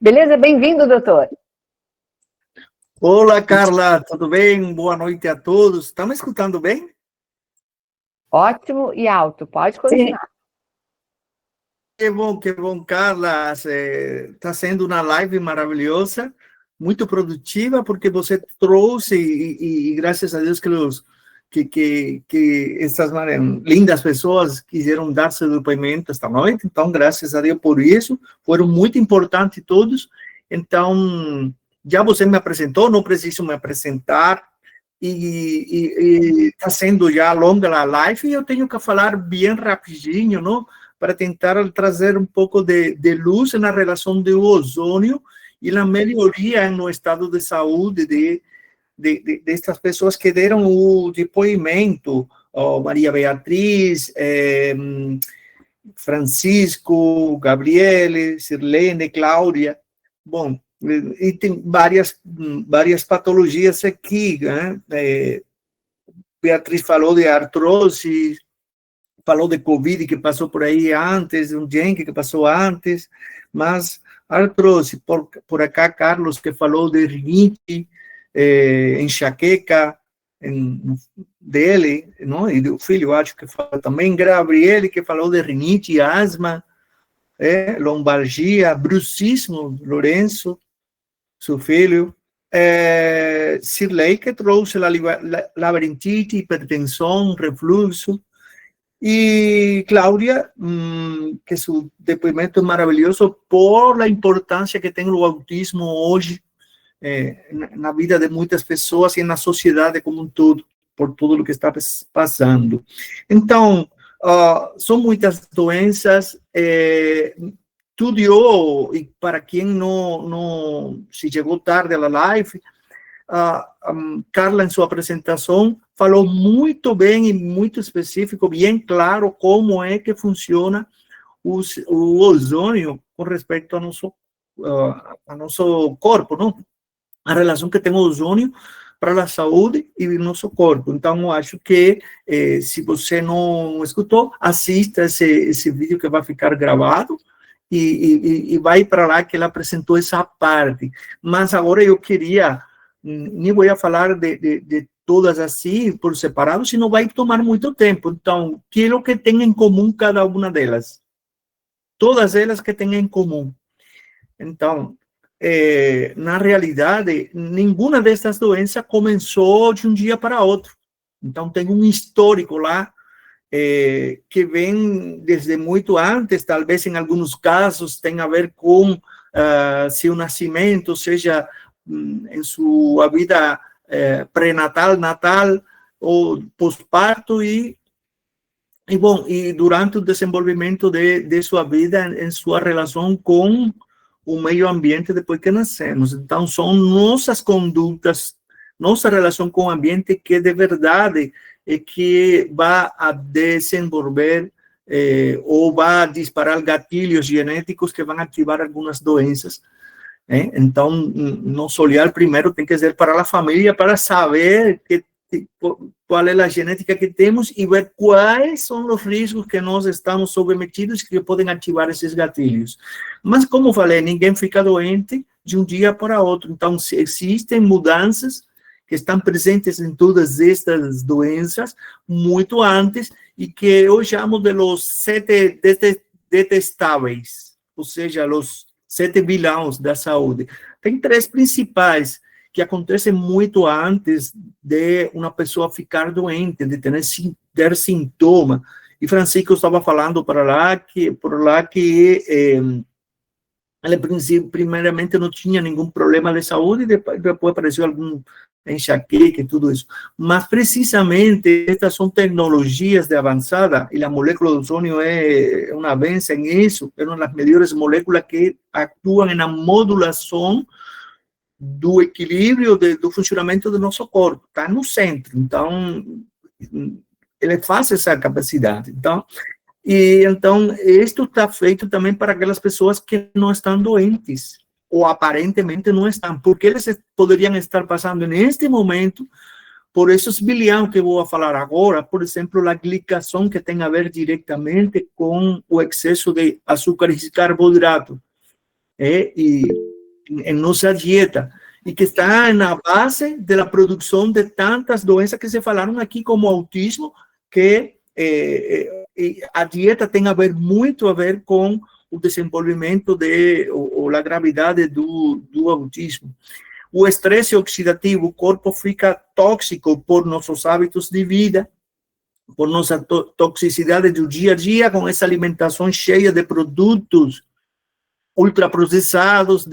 Beleza? Bem-vindo, doutor. Olá, Carla, tudo bem? Boa noite a todos. Está me escutando bem? Ótimo e alto, pode continuar. Que bom, Carla. Está sendo uma live maravilhosa, muito produtiva, porque você trouxe, e graças a Deus que essas lindas pessoas quiseram dar seu depoimento esta noite, então, graças a Deus por isso, foram muito importantes todos. Então, já você me apresentou, não preciso me apresentar, e está sendo já longa a live, e eu tenho que falar bem rapidinho, não? Para tentar trazer um pouco de luz na relação do ozônio e na melhoria no estado de saúde destas pessoas que deram o depoimento, Maria Beatriz, Francisco, Gabriele, Sirlene, Cláudia. Bom, e tem várias patologias aqui, né? Beatriz falou de artrose, falou de Covid que passou por aí antes, um dengue que passou antes, mas artrose, por acá, Carlos, que falou de rinite, enxaqueca dele, não? E do filho, acho que falou também, Gabriele, que falou de rinite, asma, lombalgia, bruxismo, Lourenço, seu filho, Sirlei, que trouxe labirintite, hipertensão, refluxo, e Cláudia, que seu depoimento é maravilhoso por a importância que tem o autismo hoje na vida de muitas pessoas e na sociedade como um todo, por tudo o que está passando. Então, são muitas doenças, tudo, e para quem não se chegou tarde à live, Carla, em sua apresentação, falou muito bem e muito específico, bem claro, como é que funciona o ozônio com respeito ao nosso corpo, não? A relação que tem o ozônio para a saúde e o nosso corpo. Então, eu acho que, se você não escutou, assista esse vídeo que vai ficar gravado, e vai para lá que ela apresentou essa parte. Mas agora eu queria, nem vou falar de todas assim, por separado, senão vai tomar muito tempo. Então, que é o que tem em comum cada uma delas? Todas elas que têm em comum. Então, na realidade, nenhuma dessas doenças começou de um dia para outro. Então, tem um histórico lá que vem desde muito antes, talvez em alguns casos tenha a ver com seu nascimento, seja em sua vida pré-natal, natal ou pós-parto e durante o desenvolvimento de sua vida em sua relação com o meio ambiente depois que nascemos. Então, são nossas condutas, nossa relação com o ambiente que de verdade é que vai a desenvolver ou vai disparar gatilhos genéticos que vão ativar algumas doenças. Então, nosso olhar primeiro tem que ser para a família, para saber qual é a genética que temos e ver quais são os riscos que nós estamos submetidos que podem ativar esses gatilhos. Mas, como falei, ninguém fica doente de um dia para outro. Então, existem mudanças que estão presentes em todas estas doenças muito antes e que eu chamo de los 7 detestáveis, ou seja, os 7 vilões da saúde. Tem 3 principais que acontecem muito antes de uma pessoa ficar doente, de ter sintoma. E Francisco estava falando por lá que ele, primeiramente, não tinha nenhum problema de saúde, e depois apareceu algum enxaqueca e tudo isso. Mas, precisamente, estas são tecnologias de avançada, e a molécula do ozônio é uma benção nisso, é uma das melhores moléculas que atuam na modulação do equilíbrio do funcionamento do nosso corpo, está no centro. Então, ele faz essa capacidade. Então, isto está feito também para aquelas pessoas que não estão doentes, ou aparentemente não estão, porque eles poderiam estar passando neste momento por esses bilhões que eu vou falar agora, por exemplo, a glicação, que tem a ver diretamente com o excesso de açúcares e carboidrato, e em nossa dieta, e que está na base da produção de tantas doenças que se falaram aqui, como autismo, que a dieta tem muito a ver com o desenvolvimento ou a gravidade do autismo. O estresse oxidativo, o corpo fica tóxico por nossos hábitos de vida, por nossa toxicidade do dia a dia, com essa alimentação cheia de produtos ultraprocessados,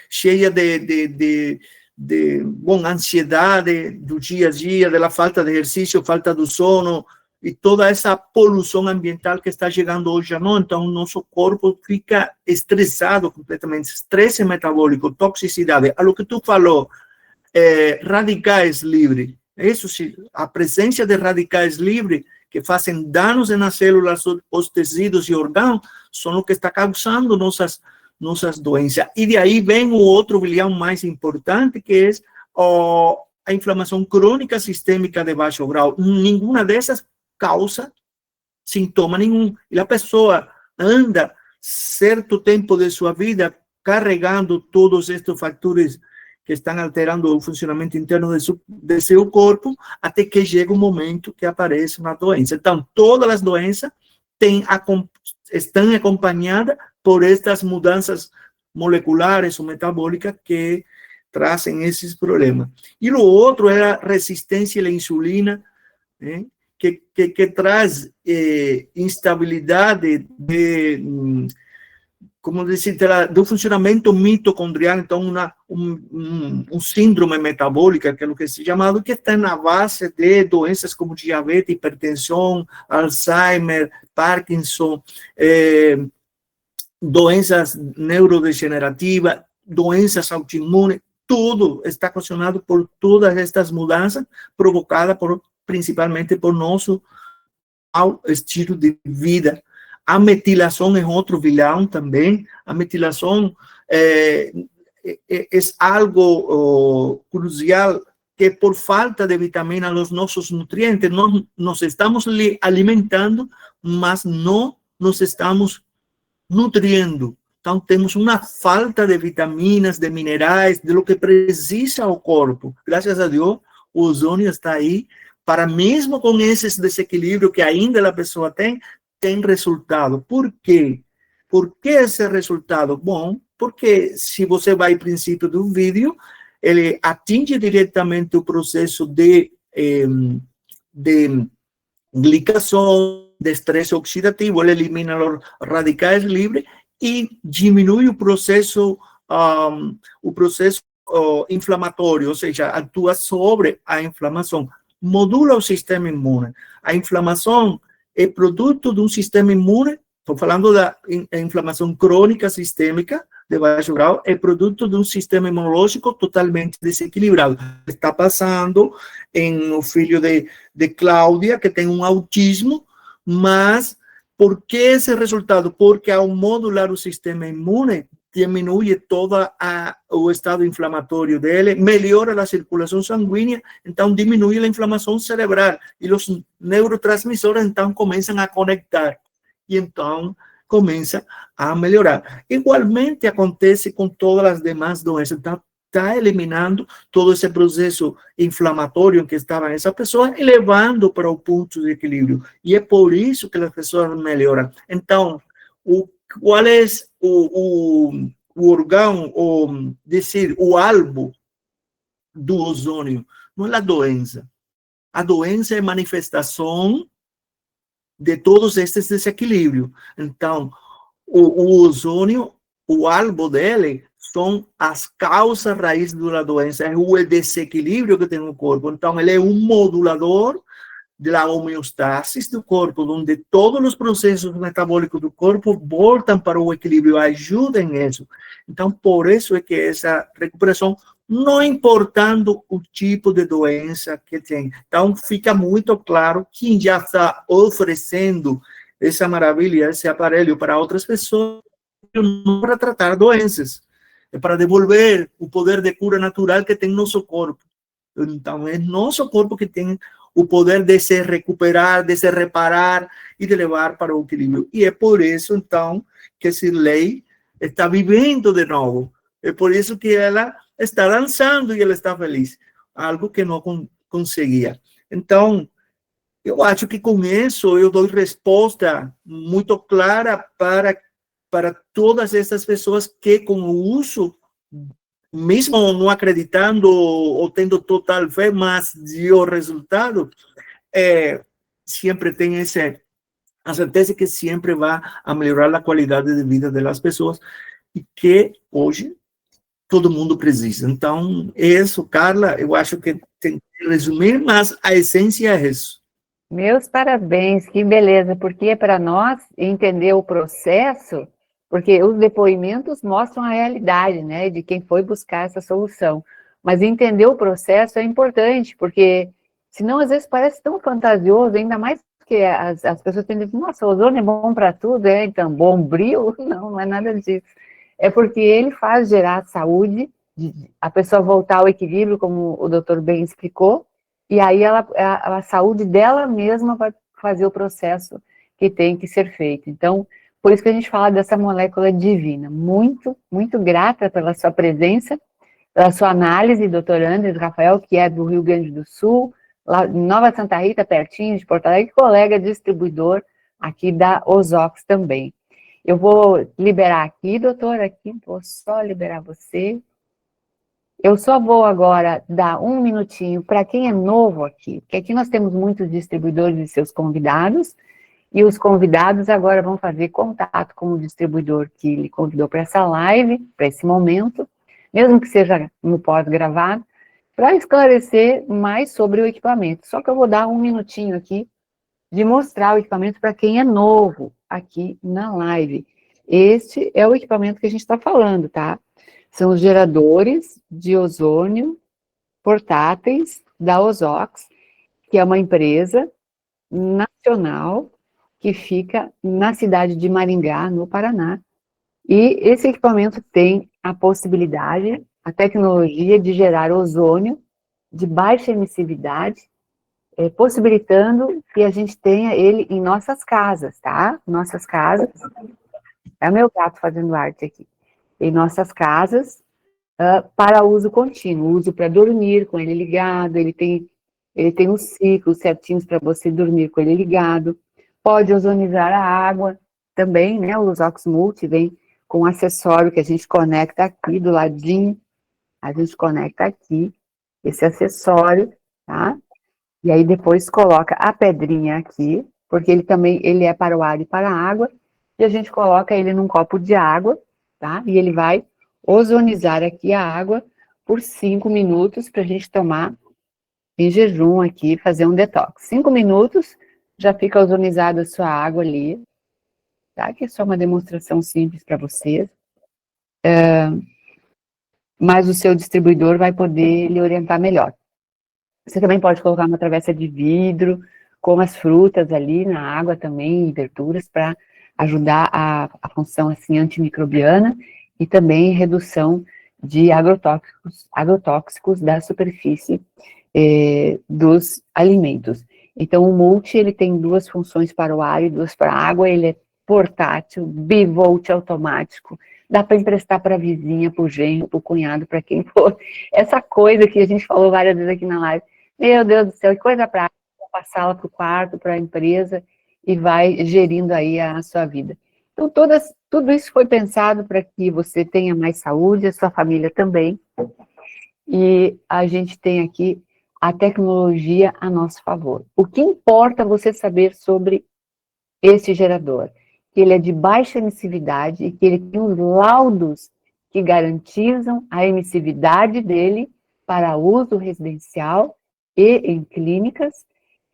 cheia de ansiedade do dia a dia, da falta de exercício, falta do sono, e toda essa poluição ambiental que está chegando hoje, não? Então, nosso corpo fica estressado completamente, estresse metabólico, toxicidade. A lo que tu falou, radicais livres, isso sim, a presença de radicais livres que fazem danos nas células, os tecidos e órgãos, são o que está causando nossas doenças. E de aí vem o outro vilão mais importante, que é a inflamação crônica sistêmica de baixo grau. Nenhuma dessas causa sintoma nenhum. E a pessoa anda certo tempo de sua vida carregando todos estes fatores que estão alterando o funcionamento interno de seu corpo, até que chega um momento que aparece uma doença. Então, todas as doenças estão acompanhadas por estas mudanças moleculares ou metabólicas que trazem esses problemas. E o outro é a resistência à insulina, que traz instabilidade do funcionamento mitocondrial, então um síndrome metabólica, que é o que se chama, que está na base de doenças como diabetes, hipertensão, Alzheimer, Parkinson, doenças neurodegenerativas, doenças autoimunes, tudo está ocasionado por todas estas mudanças provocadas principalmente por nosso mau estilo de vida. A metilação é outro vilão também. A metilação é algo crucial, que por falta de vitamina nos nossos nutrientes, nós nos estamos alimentando, mas não nos estamos nutrindo. Então, temos uma falta de vitaminas, de minerais, de lo que precisa o corpo. Graças a Deus, o ozônio está aí para, mesmo com esses desequilíbrios que ainda a pessoa tem resultado. Por quê? Por que esse resultado? Bom, porque se você vai ao princípio do vídeo, ele atinge diretamente o processo de glicação, de estresse oxidativo, ele elimina os radicais livres e diminui o processo inflamatório, ou seja, atua sobre a inflamação, modula o sistema imune. A inflamação é produto de um sistema imune, estou falando da inflamação crônica sistêmica de baixo grau, é produto de um sistema imunológico totalmente desequilibrado. Está passando em o filho de Cláudia, que tem um autismo, mas por que esse resultado? Porque ao modular o sistema imune, diminui todo o estado inflamatório dele, melhora a circulação sanguínea, então diminui a inflamação cerebral e os neurotransmissores então começam a conectar e então começa a melhorar. Igualmente acontece com todas as demais doenças, está eliminando todo esse processo inflamatório que estava nessa pessoa e levando para o ponto de equilíbrio. E é por isso que as pessoas melhoram. Então, qual é o órgão, ou dizer, o alvo do ozônio? Não é a doença. A doença é manifestação de todos estes desequilíbrios. Então, o ozônio, o alvo dele são as causas raízes da doença, é o desequilíbrio que tem no corpo. Então, ele é um modulador da homeostase do corpo, onde todos os processos metabólicos do corpo voltam para o equilíbrio, ajudam nisso. Então, por isso é que essa recuperação, não importando o tipo de doença que tem. Então, fica muito claro quem já está oferecendo essa maravilha, esse aparelho para outras pessoas, não para tratar doenças, é para devolver o poder de cura natural que tem nosso corpo. Então, é nosso corpo que tem o poder de se recuperar, de se reparar e de levar para o equilíbrio. E é por isso, então, que Shirley está vivendo de novo. É por isso que ela está dançando e ela está feliz. Algo que não conseguia. Então, eu acho que com isso eu dou resposta muito clara para todas essas pessoas que, com o uso, mesmo não acreditando ou tendo total fé, mas o resultado, sempre tem a certeza que sempre vai a melhorar a qualidade de vida das pessoas e que hoje todo mundo precisa. Então, isso, Carla, eu acho que tem que resumir, mas a essência é isso. Meus parabéns, que beleza, porque para nós entender o processo, porque os depoimentos mostram a realidade, né, de quem foi buscar essa solução, mas entender o processo é importante, porque senão às vezes parece tão fantasioso, ainda mais que as pessoas têm dito, nossa, o ozônio é bom para tudo, então, bombril? Não é nada disso. É porque ele faz gerar saúde, a pessoa voltar ao equilíbrio, como o doutor bem explicou, e aí a saúde dela mesma vai fazer o processo que tem que ser feito. Então, por isso que a gente fala dessa molécula divina. Muito, muito grata pela sua presença, pela sua análise, doutor Andres Rafael, que é do Rio Grande do Sul, lá em Nova Santa Rita, pertinho de Porto Alegre, colega distribuidor aqui da Ozox também. Eu vou liberar aqui, doutor, aqui, vou só liberar você. Eu só vou agora dar um minutinho para quem é novo aqui, porque aqui nós temos muitos distribuidores e seus convidados, e os convidados agora vão fazer contato com o distribuidor que lhe convidou para essa live, para esse momento, mesmo que seja no pós-gravado, para esclarecer mais sobre o equipamento. Só que eu vou dar um minutinho aqui de mostrar o equipamento para quem é novo aqui na live. Este é o equipamento que a gente está falando, tá? São os geradores de ozônio portáteis da Ozox, que é uma empresa nacional que fica na cidade de Maringá, no Paraná. E esse equipamento tem a possibilidade, a tecnologia de gerar ozônio de baixa emissividade, possibilitando que a gente tenha ele em nossas casas, tá? Nossas casas. É o meu gato fazendo arte aqui. Em nossas casas, para uso contínuo, uso para dormir com ele ligado, ele tem os ciclos certinhos para você dormir com ele ligado. Pode ozonizar a água também, né? O Luzox Multi vem com um acessório que a gente conecta aqui do ladinho, a gente conecta aqui esse acessório, tá? E aí depois coloca a pedrinha aqui, porque ele é para o ar e para a água, e a gente coloca ele num copo de água, tá? E ele vai ozonizar aqui a água por 5 minutos para a gente tomar em jejum aqui, fazer um detox. 5 minutos, já fica ozonizada a sua água ali, tá? Que é só uma demonstração simples para vocês. Mas o seu distribuidor vai poder lhe orientar melhor. Você também pode colocar uma travessa de vidro, com as frutas ali na água também, e verduras, para ajudar a função assim, antimicrobiana e também redução de agrotóxicos da superfície dos alimentos. Então, o Multi, ele tem 2 funções para o ar e 2 para a água, ele é portátil, bivolt automático, dá para emprestar para a vizinha, para o genro, para o cunhado, para quem for. Essa coisa que a gente falou várias vezes aqui na live, meu Deus do céu, que coisa prática, passá-la para o quarto, para a empresa, e vai gerindo aí a sua vida. Então, tudo isso foi pensado para que você tenha mais saúde, a sua família também, e a gente tem aqui a tecnologia a nosso favor. O que importa você saber sobre esse gerador? Que ele é de baixa emissividade e que ele tem os laudos que garantizam a emissividade dele para uso residencial e em clínicas,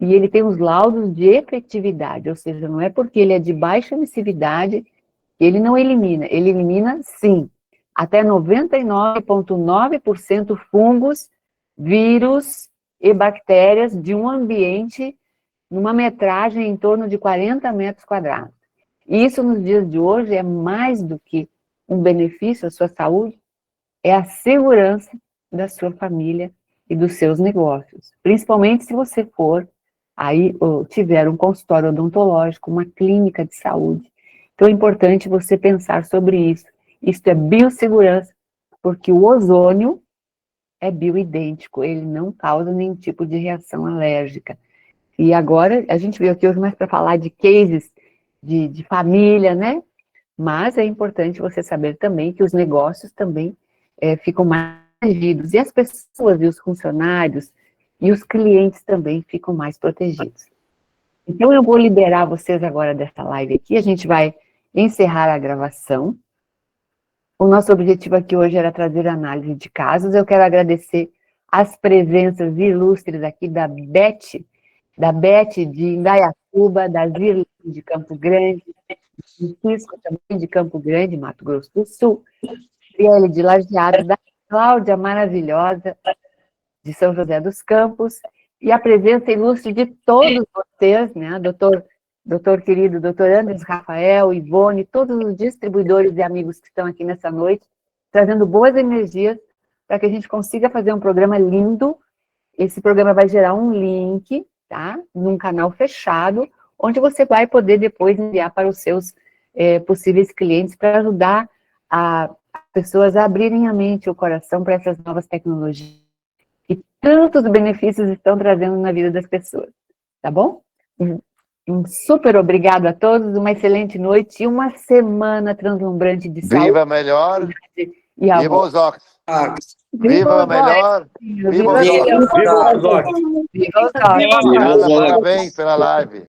e ele tem os laudos de efetividade, ou seja, não é porque ele é de baixa emissividade que ele não elimina, ele elimina sim, até 99,9% fungos, vírus e bactérias de um ambiente numa metragem em torno de 40 metros quadrados. E isso nos dias de hoje é mais do que um benefício à sua saúde, é a segurança da sua família e dos seus negócios, principalmente se você for aí ou tiver um consultório odontológico, uma clínica de saúde. Então é importante você pensar sobre isso. Isso é biossegurança, porque o ozônio é bioidêntico, ele não causa nenhum tipo de reação alérgica. E agora, a gente veio aqui hoje mais para falar de cases de família, né? Mas é importante você saber também que os negócios também ficam mais protegidos, e as pessoas e os funcionários e os clientes também ficam mais protegidos. Então, eu vou liberar vocês agora dessa live aqui, a gente vai encerrar a gravação. O nosso objetivo aqui hoje era trazer análise de casos. Eu quero agradecer as presenças ilustres aqui da Beth de Indaiatuba, da Zirlene de Campo Grande, do Francisco também de Campo Grande, Mato Grosso do Sul, Gabriele de Lajeado, da Cláudia maravilhosa, de São José dos Campos, e a presença ilustre de todos vocês, né, doutor querido, doutor Anderson Rafael, Ivone, todos os distribuidores e amigos que estão aqui nessa noite, trazendo boas energias para que a gente consiga fazer um programa lindo. Esse programa vai gerar um link, tá, num canal fechado, onde você vai poder depois enviar para os seus possíveis clientes para ajudar as pessoas a abrirem a mente e o coração para essas novas tecnologias. E tantos benefícios estão trazendo na vida das pessoas, tá bom? Um super obrigado a todos, uma excelente noite e uma semana translumbrante de saúde. Viva melhor, viva os Ox. Viva melhor, viva os Ox. Viva os Ox. Parabéns pela live.